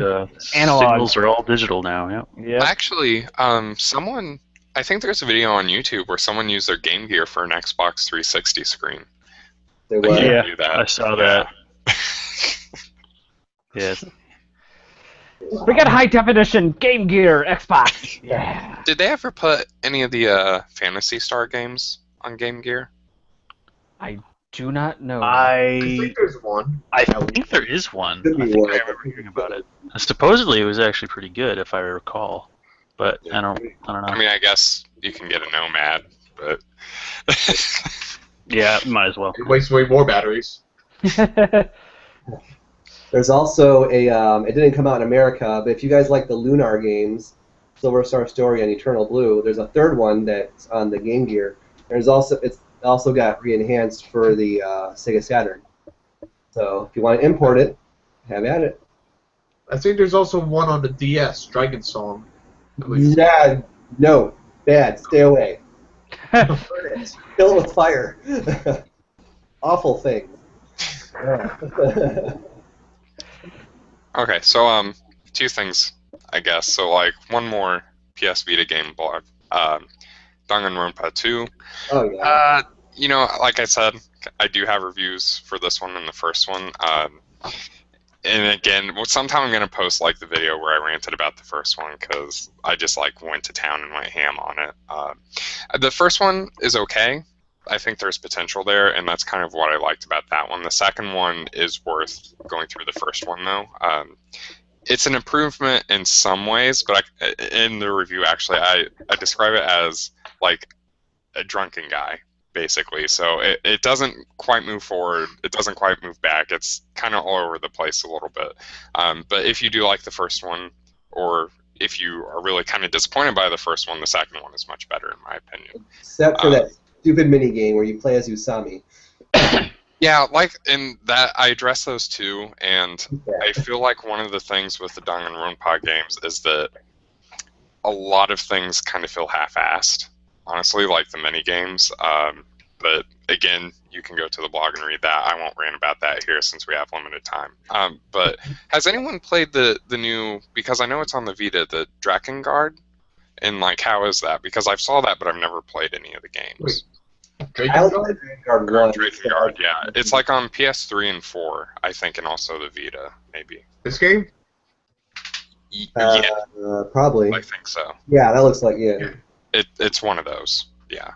Analog. signals are all digital now. Yep. Yeah. Actually, someone, I think there's a video on YouTube where someone used their Game Gear for an Xbox 360 screen. They They were. can't Yeah, do that. I saw that. Yes. We got high definition Game Gear Xbox. Yeah. Did they ever put any of the Phantasy Star games on Game Gear? I do not know. I I think there's one. think there is one. Could be I think one. I remember hearing about it. Supposedly it was actually pretty good, if I recall. But I don't know. I mean, I guess you can get a Nomad, but Yeah, might as well. It wastes way more batteries. There's also a. It didn't come out in America, but if you guys like the Lunar games, Silver Star Story and Eternal Blue, there's a third one that's on the Game Gear. It's also got re-enhanced for the Sega Saturn. So if you want to import it, have at it. I think there's also one on the DS, Dragon Song. At least. Yeah, no, bad. Stay away. Kill it with fire. Awful thing. okay. So 2 things, I guess. So like one more PS Vita game blog. Danganronpa 2. Oh yeah. Like I said, I do have reviews for this one and the first one. And again, sometime I'm going to post like the video where I ranted about the first one because I just like went to town and went ham on it. The first one is okay. I think there's potential there, and that's kind of what I liked about that one. The second one is worth going through the first one, though. It's an improvement in some ways, but in the review, actually, I describe it as like a drunken guy, basically. So it doesn't quite move forward. It doesn't quite move back. It's kind of all over the place a little bit. But if you do like the first one, or if you are really kind of disappointed by the first one, the second one is much better, in my opinion. Except for that stupid mini game where you play as Usami. Yeah, like in that, I address those too, and I feel like one of the things with the Danganronpa games is that a lot of things kind of feel half-assed, honestly, like the mini games. But again, you can go to the blog and read that. I won't rant about that here since we have limited time. But has anyone played the new, because I know it's on the Vita, the Drakengard? And like, how is that? Because I've saw that, but I've never played any of the games. Dragon I only Guard? played Dragon Guard Or 1. Draken Guard, yeah. It's like on PS3 and 4, I think, and also the Vita, maybe. This game? Yeah, Probably. I think so. Yeah, that looks like, yeah. It's one of those, yeah.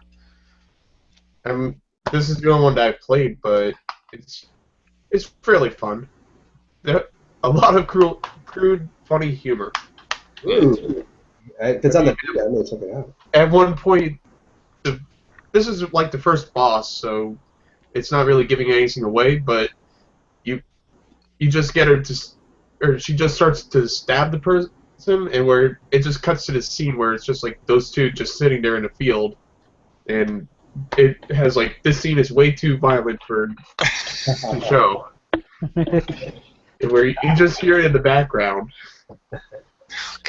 This is the only one that I've played, but it's fairly fun. There a lot of crude, funny humor. Ooh. If it's on the Vita, I'm going to check it out. At one point, this is like the first boss, so it's not really giving anything away, but you just get her to, or she just starts to stab the person, and where it just cuts to this scene where it's just like those two just sitting there in a field, and it has like, this scene is way too violent for the show. Where you just hear it in the background.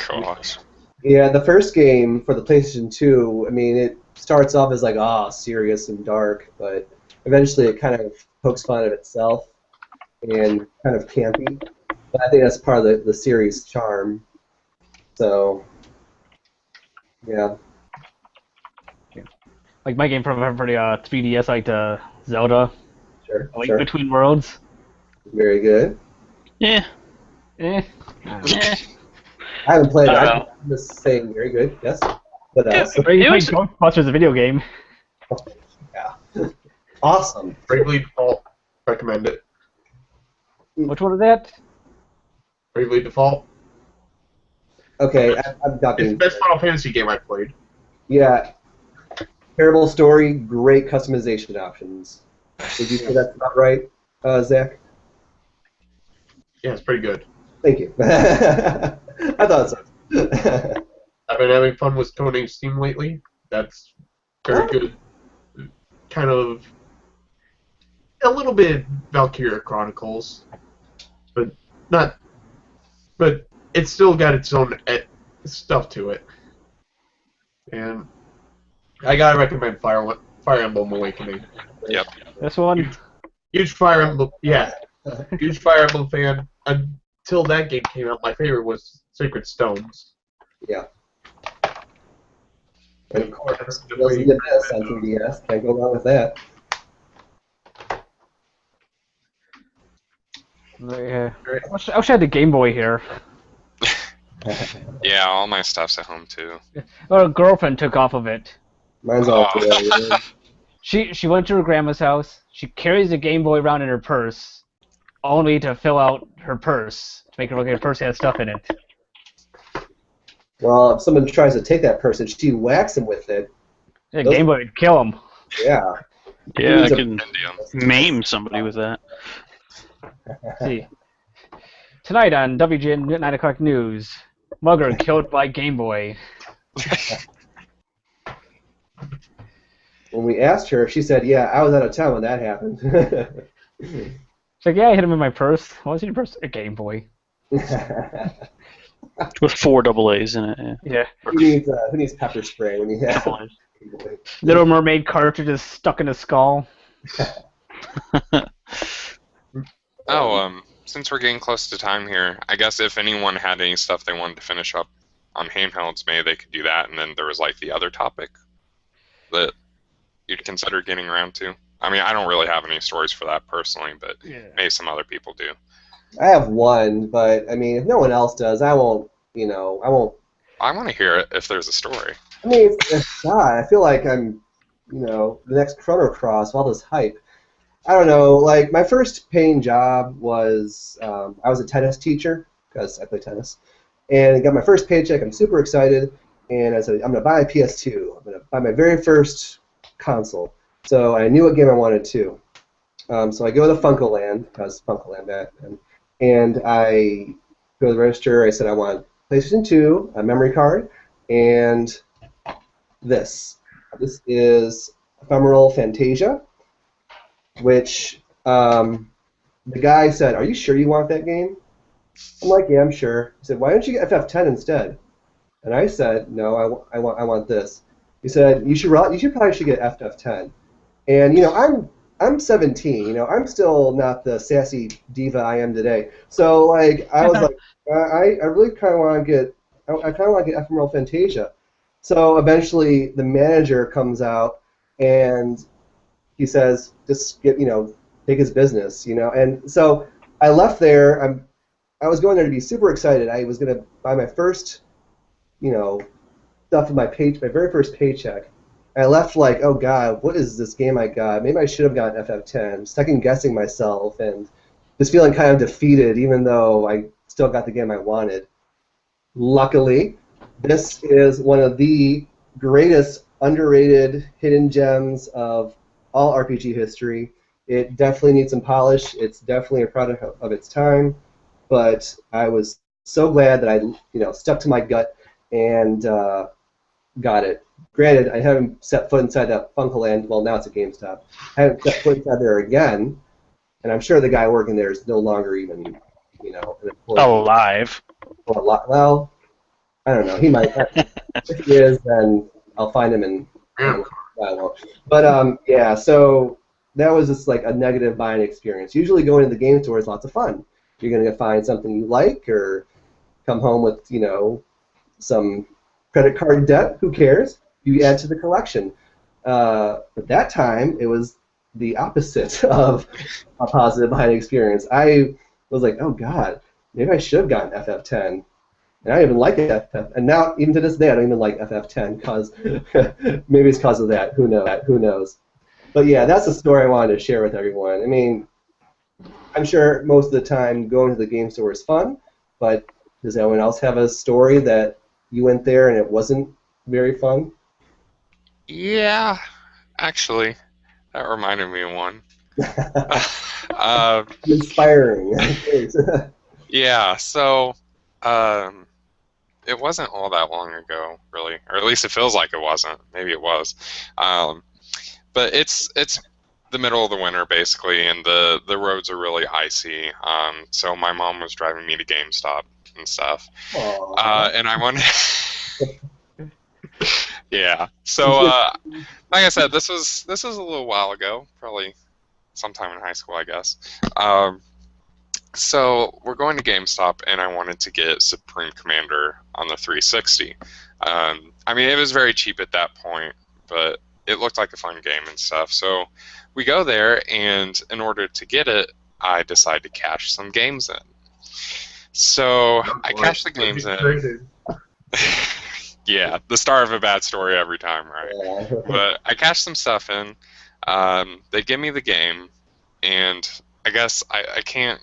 Gosh. Yeah, the first game for the PlayStation 2, I mean, it starts off as like, serious and dark, but eventually it kind of pokes fun at itself and kind of campy. But I think that's part of the series' charm. So, yeah. Like my game for the 3DS, like Zelda, Sure. A Link Sure. Between Worlds. Very good. Yeah. Eh. Yeah. I haven't played it. I don't I'm just saying, very good. Yes. What else? You played was- Ghostbusters, a video game. Yeah. Awesome. Bravely Default, recommend it. Which one is that? Bravely Default. Okay, I'm It's ducking. the best Final Fantasy game I played. Yeah. Terrible story, great customization options. Did you say that's about right, Zach? Yeah, it's pretty good. Thank you. I thought so. I've been having fun with toning Steam lately. That's very good. Kind of a little bit Valkyria Chronicles, but not. But it's still got its own stuff to it. And I gotta recommend Fire Emblem Awakening. Yep. This one? Huge Fire Emblem, yeah, huge Fire Emblem fan. Until that game came out, my favorite was Sacred Stones. Yeah. And of course, Tales of the Abyss on 3DS. Can't go wrong with that. Yeah. I wish I had the Game Boy here. Yeah, all my stuff's at home too. Well, a girlfriend took off of it. Mine's all Oh. She went to her grandma's house. She carries the Game Boy around in her purse, only to fill out her purse to make her look like her purse had stuff in it. Well, if someone tries to take that person, she whacks him with it. The Game Boy would kill him. Yeah. Yeah, I He's a- can maim somebody with that. See. Tonight on WGN 9 o'clock news, Mugger killed by Game Boy. When we asked her, she said, "Yeah, I was out of town when that happened." She's like, yeah, I hit him in my purse. What was in your purse? A Game Boy. With 4 double A's in it. Yeah. Yeah. who needs pepper spray when you have? Double A's. Little Mermaid cartridges stuck in his skull. Since we're getting close to time here, I guess if anyone had any stuff they wanted to finish up on handhelds, maybe they could do that, and then there was like the other topic that you'd consider getting around to. I mean, I don't really have any stories for that personally, but maybe some other people do. I have one, but I mean, if no one else does, I won't. I won't. I want to hear it if there's a story. I mean, God, I feel like I'm, the next Chrono Cross, all this hype. I don't know, like, my first paying job was, I was a tennis teacher, because I play tennis, and I got my first paycheck, I'm super excited, and I said, I'm going to buy a PS2, I'm going to buy my very first console, so I knew what game I wanted to. So I go to Funkoland, because Funkoland back then, and I go to the register, I said I want PlayStation 2, a memory card, and this. This is Ephemeral Fantasia, which the guy said, "Are you sure you want that game?" I'm like, "Yeah, I'm sure." He said, "Why don't you get FF10 instead?" And I said, "No, I want this." He said, "You probably should get FF10." And I'm 17. I'm still not the sassy diva I am today. So like I was like, I really kind of want to get Ephemeral Fantasia. So eventually the manager comes out and he says, just take his business, And so I left there. I was going there to be super excited. I was going to buy my first, stuff in my very first paycheck. I left like, oh God, what is this game I got? Maybe I should have gotten FF10. Second guessing myself and just feeling kind of defeated, even though I still got the game I wanted. Luckily, this is one of the greatest underrated hidden gems of all RPG history. It definitely needs some polish. It's definitely a product of its time, but I was so glad that I, stuck to my gut and got it. Granted, I haven't set foot inside that Funkoland. Well, now it's a GameStop. I haven't set foot inside there again, and I'm sure the guy working there is no longer even, an employee. Alive. Well, I don't know. He might. If he is, then I'll find him and I won't. But yeah. So that was just like a negative buying experience. Usually, going to the game store is lots of fun. You're gonna find something you like, or come home with some credit card debt. Who cares? You add to the collection. But that time, it was the opposite of a positive buying experience. I was like, oh God, maybe I should have gotten FF10. And I don't even like FF, and now even to this day I don't even like FF10 because maybe it's because of that. Who knows? But yeah, that's the story I wanted to share with everyone. I mean, I'm sure most of the time going to the game store is fun, but does anyone else have a story that you went there and it wasn't very fun? Yeah, actually, that reminded me of one. Inspiring. Yeah, so it wasn't all that long ago, really, or at least it feels like it wasn't. Maybe it was, but it's the middle of the winter basically, and the roads are really icy. So my mom was driving me to GameStop and stuff, and I wanted. Yeah. So like I said, this was a little while ago, probably sometime in high school, I guess. So we're going to GameStop, and I wanted to get Supreme Commander on the 360. I mean, it was very cheap at that point, but it looked like a fun game and stuff. So we go there, and in order to get it, I decide to cash some games in. So I cash the games in. Yeah, the start of a bad story every time, right? Yeah. But I cash some stuff in. They give me the game, and I guess I can't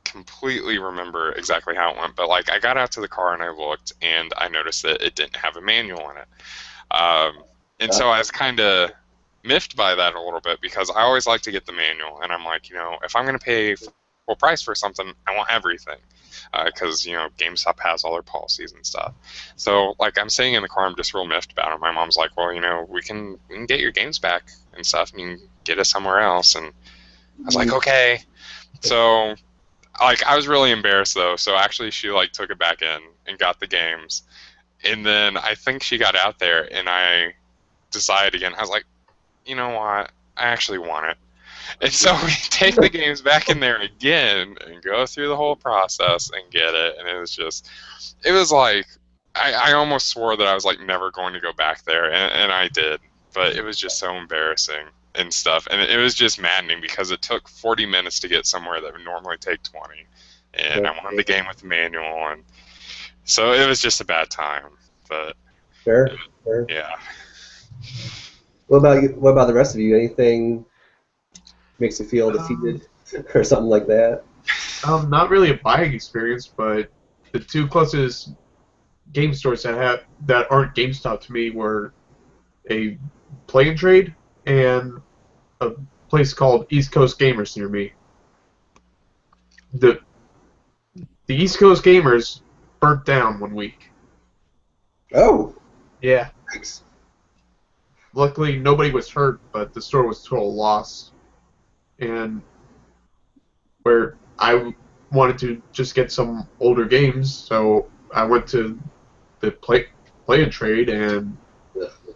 completely remember exactly how it went, but like I got out to the car and I looked, and I noticed that it didn't have a manual in it. And so I was kind of miffed by that a little bit because I always like to get the manual, and I'm like, if I'm going to pay full price for something, I want everything. Because GameStop has all their policies and stuff. So like I'm sitting in the car, I'm just real miffed about it. My mom's like, well, we can get your games back and stuff, and you can get it somewhere else. And I was like, okay. So like I was really embarrassed though. So actually she like took it back in and got the games, and then I think she got out there, and I decided again. I was like, you know what? I actually want it. And so we take the games back in there again and go through the whole process and get it. And it was like, I almost swore that I was like never going to go back there. And I did. But it was just so embarrassing and stuff. And it was just maddening because it took 40 minutes to get somewhere that would normally take 20. And I wanted the game with the manual. And so it was just a bad time. But Sure. Yeah. What about you? What about the rest of you? Anything makes you feel defeated or something like that? Not really a buying experience, but the two closest game stores that aren't GameStop to me were a Play and Trade and a place called East Coast Gamers near me. The East Coast Gamers burnt down one week. Oh. Yeah. Thanks. Luckily, nobody was hurt, but the store was total loss. And where I wanted to just get some older games, so I went to the Play and Trade, and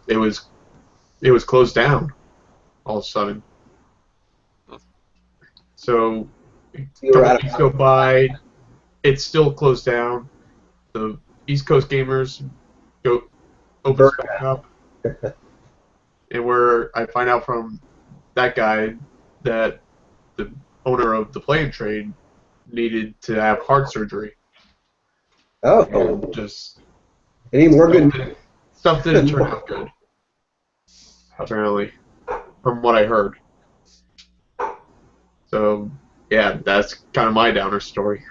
it was closed down all of a sudden. So a couple weeks go by, it's still closed down. The East Coast Gamers opens back up, and where I find out from that guy that the owner of the plane train needed to have heart surgery. Oh, And just any more good? stuff didn't turn out good, apparently, from what I heard. So, yeah, that's kind of my downer story.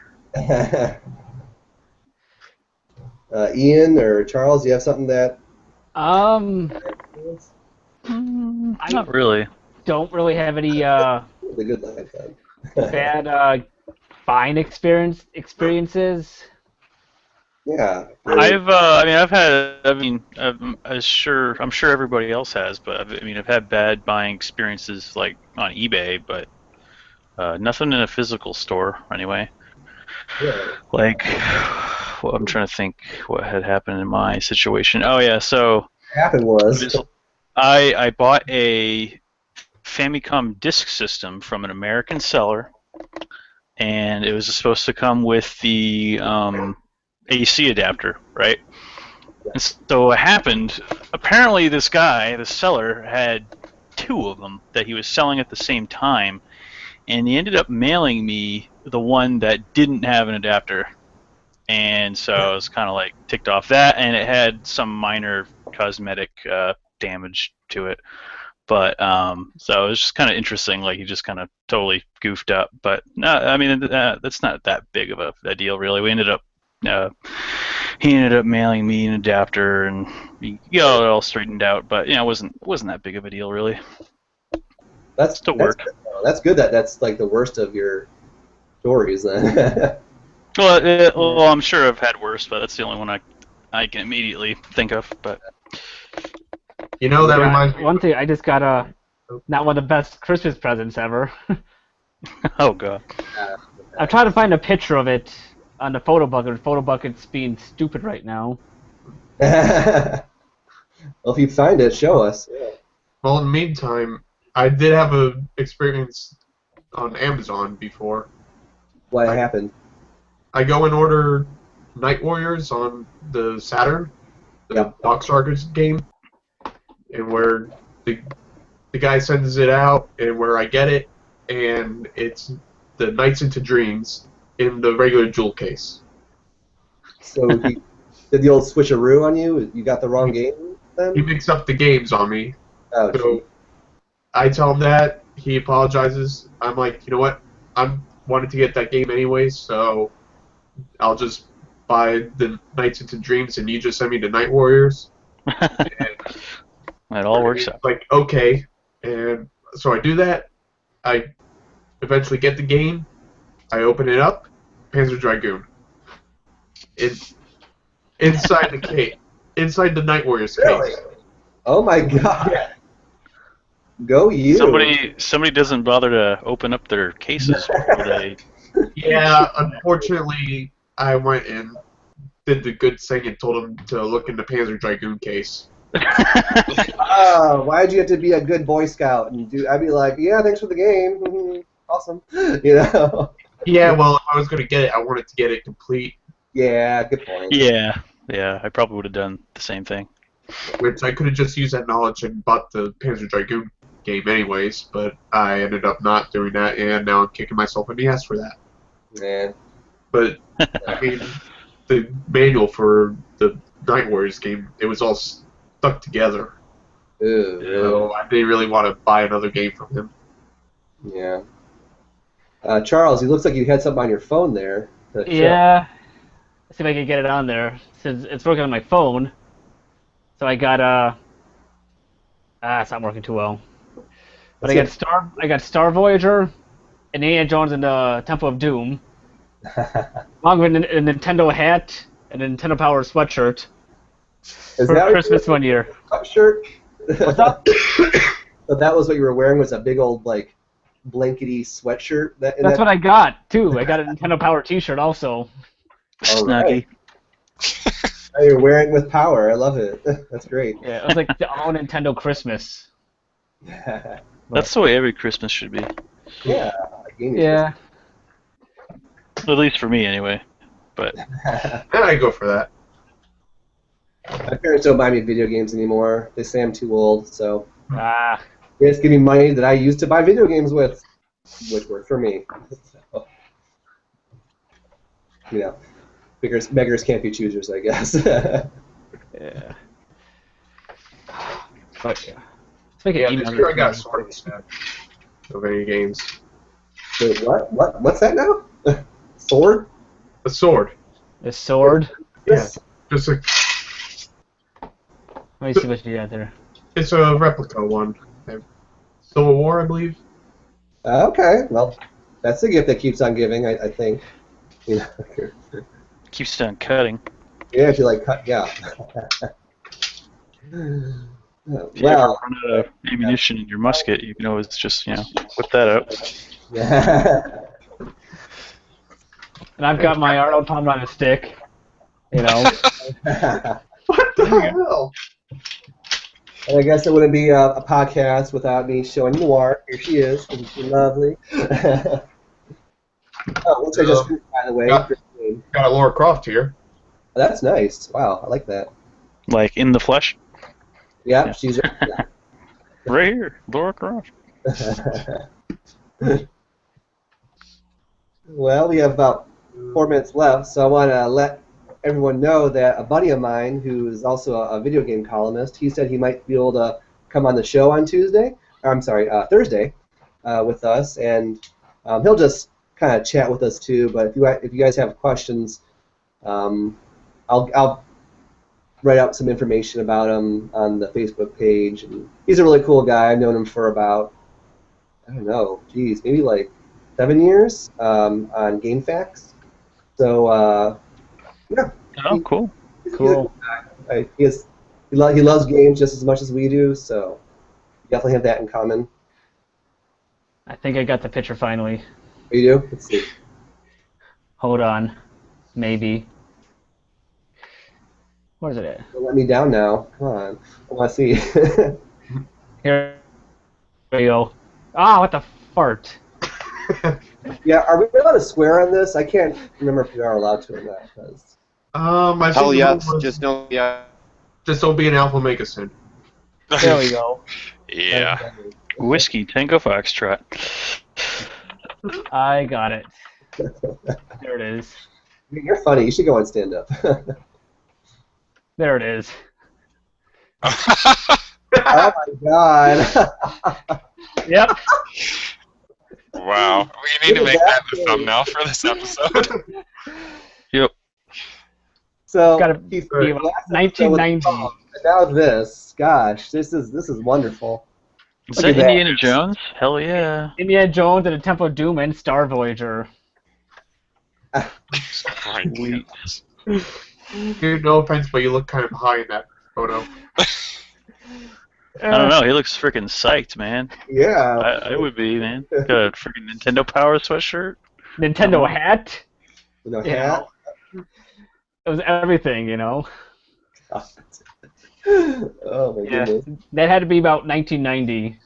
Ian or Charles, you have something that? Not really. Don't really have any The good life. bad buying experiences. Yeah. I'm sure everybody else has, but I've had bad buying experiences like on eBay, but nothing in a physical store anyway. Yeah. Like, well, I'm trying to think what had happened in my situation. Oh yeah, so What happened was. I bought a Famicom disk system from an American seller, and it was supposed to come with the AC adapter, right? And so what happened, apparently this guy, the seller, had two of them that he was selling at the same time, and he ended up mailing me the one that didn't have an adapter. And so I was kind of like ticked off that, and it had some minor cosmetic damage to it. But so it was just kind of interesting. Like he just kind of totally goofed up. But no, I mean that's not that big of a deal, really. We ended up he ended up mailing me an adapter, and we got it all straightened out. But it wasn't that big of a deal, really. That's Still work. That's good. That's like the worst of your stories then. Well, I'm sure I've had worse, but that's the only one I can immediately think of. But You know, that reminds me. One thing, I just got not one of the best Christmas presents ever. oh god. I'm trying to find a picture of it on the photo bucket. Photo bucket's being stupid right now. Well, if you find it, show us. Yeah. Well, in the meantime, I did have an experience on Amazon before. What happened? I go and order Night Warriors on the Saturn, the Darkstalkers game, and where the guy sends it out, and where I get it, and it's the Nights into Dreams in the regular jewel case. So he did the old switcheroo on you? You got the wrong game then? He mixed up the games on me. Oh, So I tell him that. He apologizes. I'm like, you know what? I wanted to get that game anyways, so I'll just buy the Nights into Dreams, and you just send me the Night Warriors. It all works out. Like, okay. And so I do that. I eventually get the game. I open it up. Panzer Dragoon. Inside the case. Inside the Night Warriors case. Really? Oh my god. Yeah. Go you. Somebody doesn't bother to open up their cases before they. Yeah, unfortunately, I went and did the good thing and told him to look in the Panzer Dragoon case. Oh, why'd you have to be a good Boy Scout and do? I'd be like, yeah, thanks for the game, awesome, you know. Yeah, well, if I was gonna get it, I wanted to get it complete. Yeah, good point. Yeah, I probably would have done the same thing. Which I could have just used that knowledge and bought the Panzer Dragoon game anyways, but I ended up not doing that, and now I'm kicking myself in the ass for that. Man. But I mean, the manual for the Night Warriors game, it was all stuck together. Ew. So I didn't really want to buy another game from him. Yeah. Charles, it looks like you had something on your phone there. Yeah. Let's see if I can get it on there. Since it's working on my phone. So I got it's not working too well. But I got Star Voyager, and Indiana Jones and the Temple of Doom. Along with a Nintendo hat and a Nintendo Power sweatshirt. Is for that Christmas one year. Shirt? What's up? So that was what you were wearing, was a big old like blankety sweatshirt. That's what I got too. I got a Nintendo Power T-shirt also. Snuggy. Oh, you're wearing with power. I love it. That's great. Yeah, it was like the all Nintendo Christmas. That's the way every Christmas should be. Yeah. Yeah. At least for me, anyway. But I go for that. My parents don't buy me video games anymore. They say I'm too old, so. Ah. It's giving me money that I used to buy video games with, which worked for me. So, you know, beggars can't be choosers, I guess. Yeah. But yeah. Let's make an Yeah, email. this year I got a sword instead of any games. Wait, what? What's that now? Sword? A sword. The sword. Yes. Just a, Let me see what you got there. it's a replica one. Civil War, I believe. Okay, well, that's a gift that keeps on giving, I think. You know, Keeps on cutting. yeah, if you like cut, yeah. If you ever Well, run out of ammunition in your musket, you can always just, whip that out. yeah. And I've got my Arnold Palmer on a stick. You know. What the hell? And I guess it wouldn't be a podcast without me showing Noir. Here she is. Isn't she lovely? Oh, which I just by the way. Got a Laura Croft here. That's nice. Wow, I like that. Like in the flesh. Yeah, Yeah. she's. Right here, Laura Croft. Well, we have about 4 minutes left, so I want to let everyone know that a buddy of mine, who is also a video game columnist, he said he might be able to come on the show on Thursday, with us, and he'll just kind of chat with us too. But if you guys have questions, I'll write out some information about him on the Facebook page. And he's a really cool guy. I've known him for about, I don't know, maybe like 7 years on GameFAQs. So, yeah. Oh, cool. Cool. He loves games just as much as we do, so definitely have that in common. I think I got the picture finally. You do? Let's see. Hold on. Maybe. Where's it at? Don't let me down now. Come on. I want to see. Here we go. Ah, what the fart. Yeah, are we allowed to swear on this? I can't remember if we are allowed to or not. I think Hell the yes, rule was just no yeah. just don't be an alpha make sin. There we go. Yeah. Whiskey, Tango Foxtrot. I got it. There it is. You're funny. You should go and stand up. There it is. Oh my god. Yep. Wow. We need to make that the thumbnail for this episode. Yep. So, Gotta be about 1990. Now this, gosh, this is wonderful. Is Look that at that. Indiana Jones? Hell yeah. Indiana Jones and the Temple of Doom and Star Voyager. Oh my goodness. Dude, no offense, but you look kind of high in that photo. I don't know. He looks freaking psyched, man. Yeah. I would be, man. Got a freaking Nintendo Power sweatshirt. Nintendo hat. No You hat. know, it was everything, you know. Oh my Yeah, goodness. that had to be about 1990,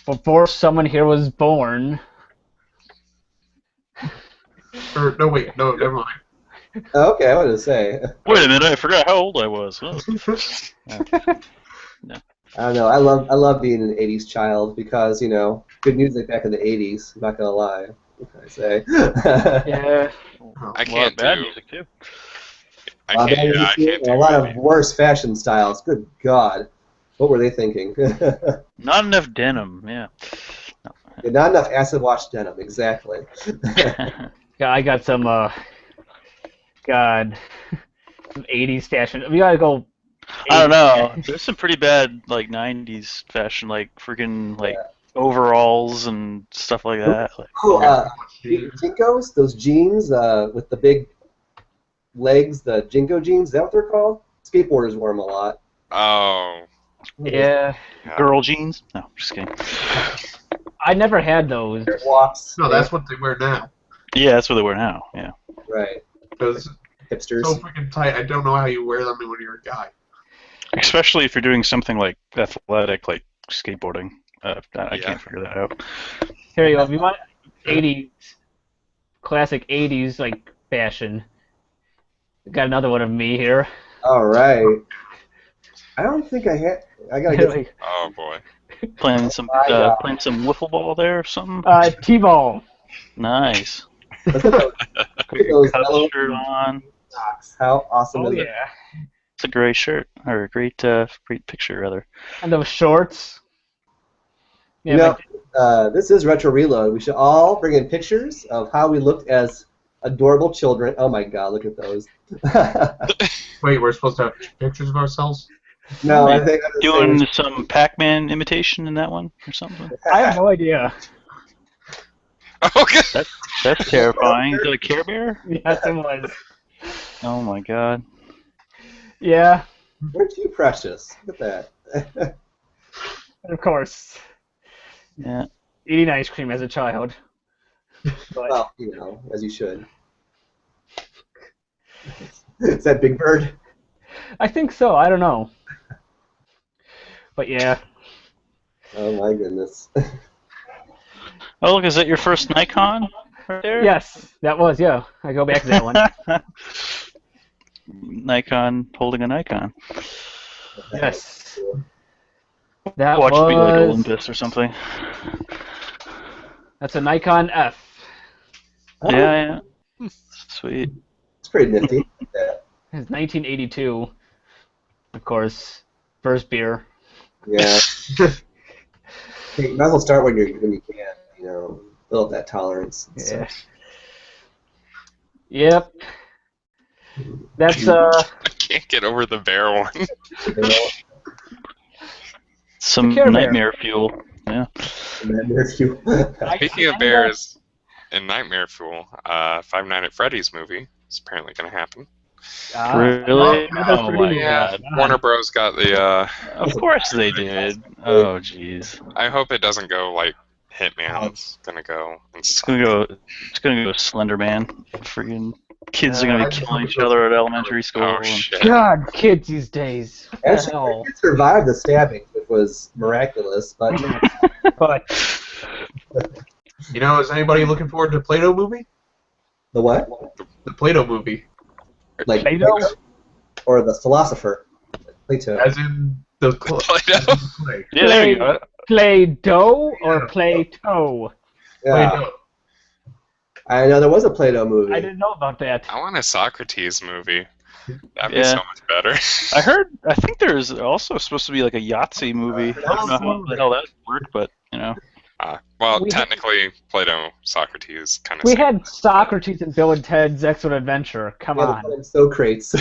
before someone here was born. Or, no, wait, no, never mind. Okay, I wanted to say. Wait a minute, I forgot how old I was. Oh. I don't know. I love being an '80s child because good music back in the '80s. I'm not gonna lie. What can I say? Yeah. I A lot can't of bad do. music too. I can't And do. a lot of worse fashion styles. Good God, what were they thinking? Not enough denim, yeah. Not enough acid wash denim. Exactly. Yeah, I got some, God, some 80s fashion. We gotta go. I don't know. There's some pretty bad like '90s fashion, like freaking overalls and stuff like that. Like, Oh, Jinkos, those jeans with the big legs, the Jinko jeans. Is that what they're called? Skateboarders wear them a lot. Oh. Yeah, girl jeans? No, just kidding. I never had those. Walks. No, that's what they wear now. Yeah, that's what they wear now. Yeah. Right. Because Hipsters. so freaking tight, I don't know how you wear them when you're a guy. Especially if you're doing something like athletic, like skateboarding. I Yeah. can't figure that out. Here you go. If you want 80s, classic 80s like fashion, got another one of me here. All right. I don't think I had. I gotta get. Oh boy. Playing some My God. playing some wiffle ball there or something. T-ball. Nice. Look at those, Got look at your those Cubs yellow shirt on. socks. How awesome Oh is it? yeah. It's a great shirt or a great picture rather. And those shorts. Yeah, You know, like, this is Retro Reload. We should all bring in pictures of how we looked as adorable children. Oh my God, look at those. Wait, we're supposed to have pictures of ourselves? No, I think I'm the Doing same. some Pac-Man imitation in that one or something. I have no idea. Okay. That's terrifying. Is that a Care Bear? Yes, it was. Oh my God. Yeah, Aren't you precious? Look at that. of course. Yeah. Eating ice cream as a child. But Well, you know, as you should. Is that Big Bird? I think so. I don't know. But yeah. Oh my goodness. Oh look, is that your first Nikon right there? Yes, that was, yeah. I go back to that one. Nikon holding a Nikon. Yes. That Watch it be like was... Olympus or something. That's a Nikon F. Oh, Yeah. Sweet. it's pretty nifty. Yeah. It's 1982. Of course. First beer. Yeah. Hey, you might as well start when you can, you know, build that tolerance. and Yeah. stuff. Yep. That's, I can't get over the bear one. You know, Some Care Bear. nightmare fuel. Yeah. and then there's you. Speaking of bears and nightmare fuel, Five Nights at Freddy's movie is apparently going to happen. Really? That's Oh pretty my neat. God. Warner Bros. Got the. Of course they did. Oh jeez. I hope it doesn't go like Hitman. It's gonna go. It's gonna go Slender Man. Freaking kids are gonna be killing each other at elementary school. Oh and- shit! God, kids these days. What the Actually, hell? it survived the stabbing, which was miraculous. But But You know, is anybody looking forward to the Play-Doh movie? the what? The Play-Doh movie. Like Play-Doh? or the philosopher? Plato. As in the Play-Doh. play. Yeah, there you go. Play-Doh or Play-Toe? Yeah, Play-Doh. I know there was a Plato movie. I didn't know about that. I want a Socrates movie. That'd be Yeah. so much better. I think there's also supposed to be like a Yahtzee movie. I don't know how the hell that worked, but you know. Well, We- technically, Plato, Socrates, kind of. We had Socrates and Bill and Ted's Excellent Adventure. Come Yeah, on. the Socrates.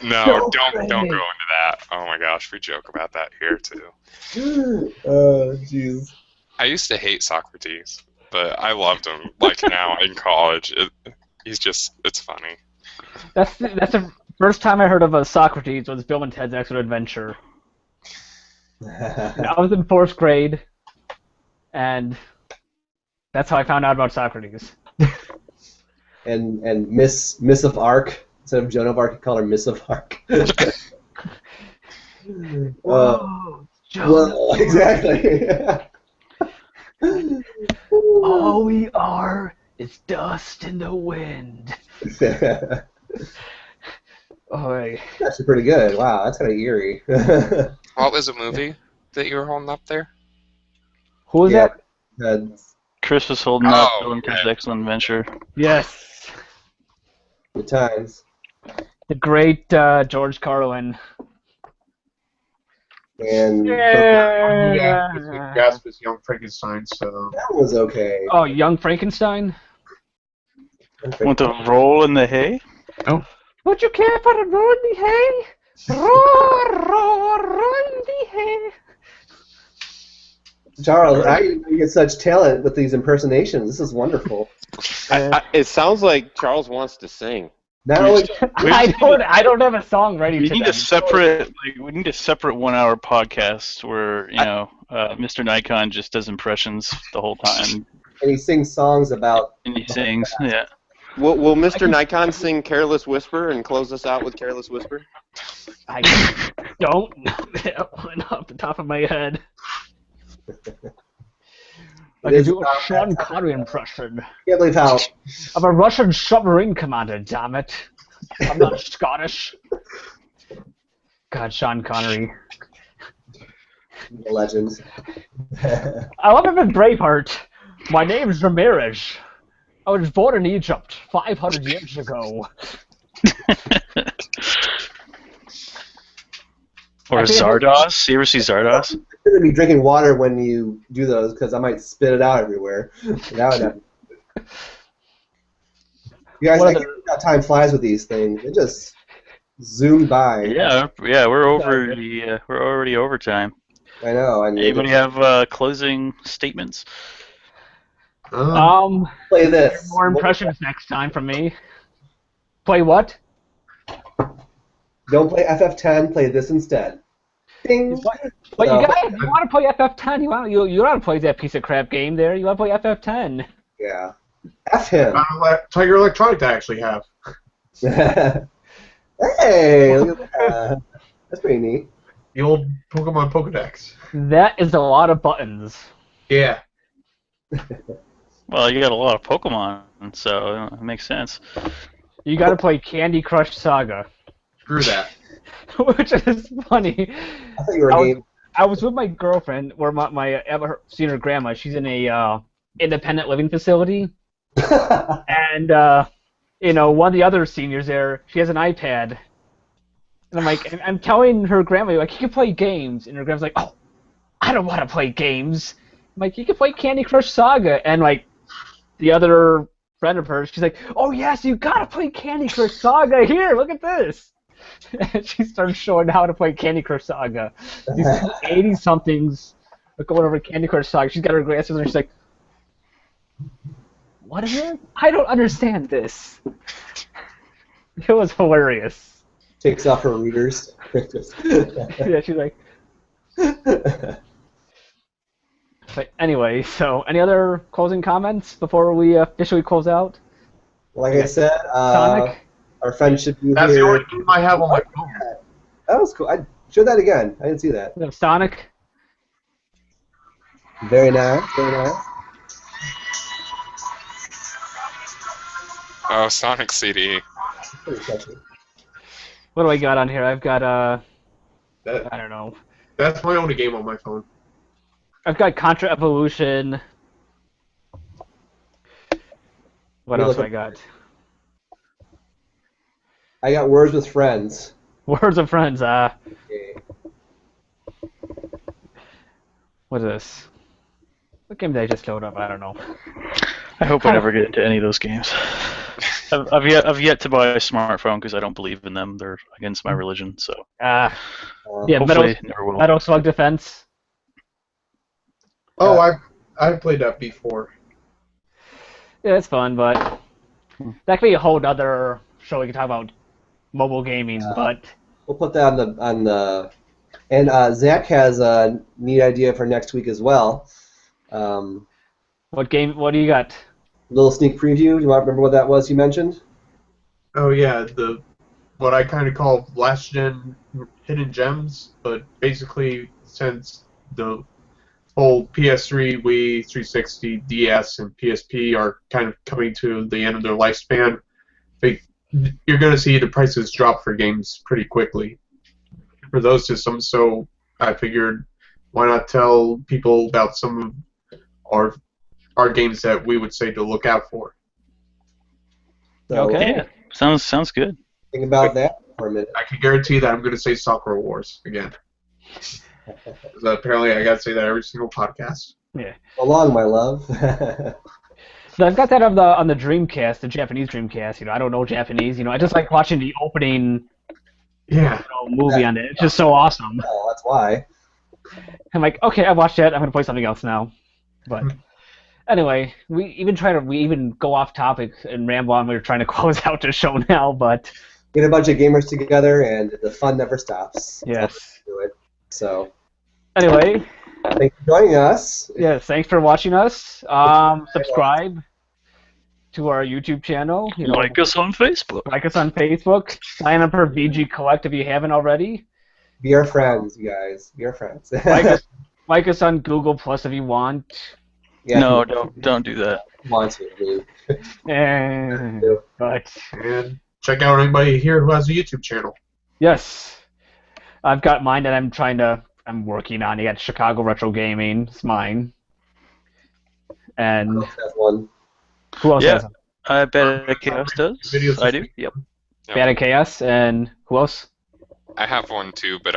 No, So don't great. go into that. Oh my gosh, we joke about that here too. Oh, jeez. I used to hate Socrates, but I loved him. Like now in college, it's funny. That's the first time I heard of a Socrates was Bill and Ted's Excellent Adventure. And I was in 4th grade, and that's how I found out about Socrates. and Miss of Arc instead of Joan of Arc, you call her Miss of Arc. Whoa, Joe. Well, exactly. All we are is dust in the wind. Oh, Actually, pretty good. Wow, that's kind of eerie. What was a movie that you were holding up there? who was Yeah. that? Chris was holding up Oh, Bill and Ted's yeah. Excellent Adventure. Yes, Good times. the great George Carlin. And Yeah. Gasp is Young Frankenstein, so. that was okay. Oh, Young Frankenstein. Want to roll in the hay? Would you care for a roar in the hay? Roar, roar, roar in the hay. Charles, how you get such talent with these impersonations? This is wonderful. It sounds like Charles wants to sing. Not only I don't have a song ready We to need them. a separate 1-hour podcast where Mr. Nikon just does impressions the whole time and he sings songs about. and he sings. Yeah. Will Mr. Nikon sing Careless Whisper and close us out with Careless Whisper? I don't know that one off the top of my head. I can do a Sean Connery impression I can't believe how. of a Russian submarine commander, damn it. I'm not Scottish. God, Sean Connery. The legends. I love him in Braveheart. My name is Ramirez. I was born in Egypt 500 years ago. Or I think Zardoz. You ever see Zardoz? I'm gonna be drinking water when you do those because I might spit it out everywhere. That would happen. You guys, What I other- can't believe how time flies with these things. It just zoomed by. Yeah, we're already overtime. I know. And Anybody have closing statements? play this. More impressions next time from me. Play what? Don't play FF10. Play this instead. Ding. But So- you guys, you want to play FF10? You want to play that piece of crap game there? You want to play FF10? Yeah. F him. Tiger Electronic I actually have. Hey, look at that. That's pretty neat. The old Pokemon Pokedex. That is a lot of buttons. Yeah. Well, you got a lot of Pokemon, so it makes sense. You got to play Candy Crush Saga, Screw that. which is funny. I thought you were I a was- game. I was with my girlfriend, or my ever seen her grandma. She's in a independent living facility, and one of the other seniors there, she has an iPad, and I'm like, I'm telling her grandma like, you can play games, and her grandma's like, oh, I don't want to play games. I'm like, you can play Candy Crush Saga, and like, the other friend of hers, she's like, oh yes, you gotta play Candy Crush Saga. Here, look at this. And she started showing how to play Candy Crush Saga. These 80-somethings are going over Candy Crush Saga. She's got her glasses and she's like, what is it? I don't understand this. It was hilarious. Takes off her readers. Yeah, she's like, but anyway, so any other closing comments before we officially close out? Like I said, Sonic? our friend should be That's the here. only game I have on my phone. That was cool. I show that again. I didn't see that. Sonic? Very nice. Very nice. Oh, Sonic CD. Pretty catchy. What do I got on here? I've got, That, I don't know. that's my only game on my phone. I've got Contra Evolution. What You're else do I looking- got? I got Words with Friends. Words of Friends, Okay. what is this? What game did I just load up? I don't know. I hope I never get into any of those games. I've yet to buy a smartphone because I don't believe in them. They're against my religion. So Yeah, Metal, hopefully never will. Metal Slug Defense. Oh, I've played that before. Yeah, it's fun, but that could be a whole other show we can talk about mobile gaming, but We'll put that on the. And Zach has a neat idea for next week as well. what do you got? Little sneak preview. Do you want to remember what that was you mentioned? Oh yeah, what I kind of call last gen hidden gems, but basically since the whole PS3, Wii, 360, DS, and PSP are kind of coming to the end of their lifespan, you're going to see the prices drop for games pretty quickly for those systems. So I figured, why not tell people about some of our games that we would say to look out for. So, Okay. Yeah, sounds good. Think about that for a minute. I can guarantee that I'm going to say Soccer Wars again. 'Cause apparently, I got to say that every single podcast. So long, my love. So I've got that on the Dreamcast, the Japanese Dreamcast. I don't know Japanese. I just like watching the opening Yeah. movie on it. It's just so awesome. Oh, that's why. I'm like, okay, I watched that. I'm gonna play something else now. But anyway, we even go off topic and ramble on. We were trying to close out the show now, but Get a bunch of gamers together, and the fun never stops. yes. Do it. So, Anyway, thanks for joining us. yes, thanks for watching us. Subscribe to our YouTube channel. Like us on Facebook. Like us on Facebook. Sign up for VG Collect if you haven't already. Be our friends, you guys. Be our friends. Like us on Google Plus if you want. Yeah, No, if you don't do that. want to, really. But And check out anybody here who has a YouTube channel. yes, I've got mine that I'm trying to I'm working on. You got Chicago Retro Gaming. It's mine. And That's one. who else Yeah. has them? I bet Chaos does. Videos I this do. week. Yep. Yep. Bad and Chaos, and who else? I have one too, but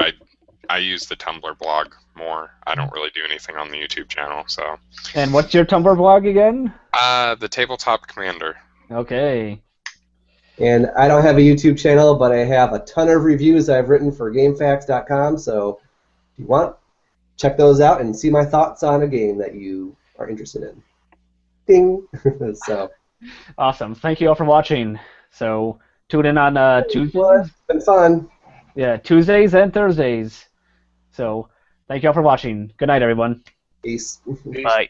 I use the Tumblr blog more. I don't really do anything on the YouTube channel, so. And what's your Tumblr blog again? The Tabletop Commander. Okay. And I don't have a YouTube channel, but I have a ton of reviews I've written for GameFAQs.com. So if you want, check those out and see my thoughts on a game that you are interested in. Ding. So. Awesome. Thank you all for watching. So tune in on Tuesdays. Well, it's been fun. Yeah, Tuesdays and Thursdays. So thank you all for watching. Good night, everyone. Peace. Bye.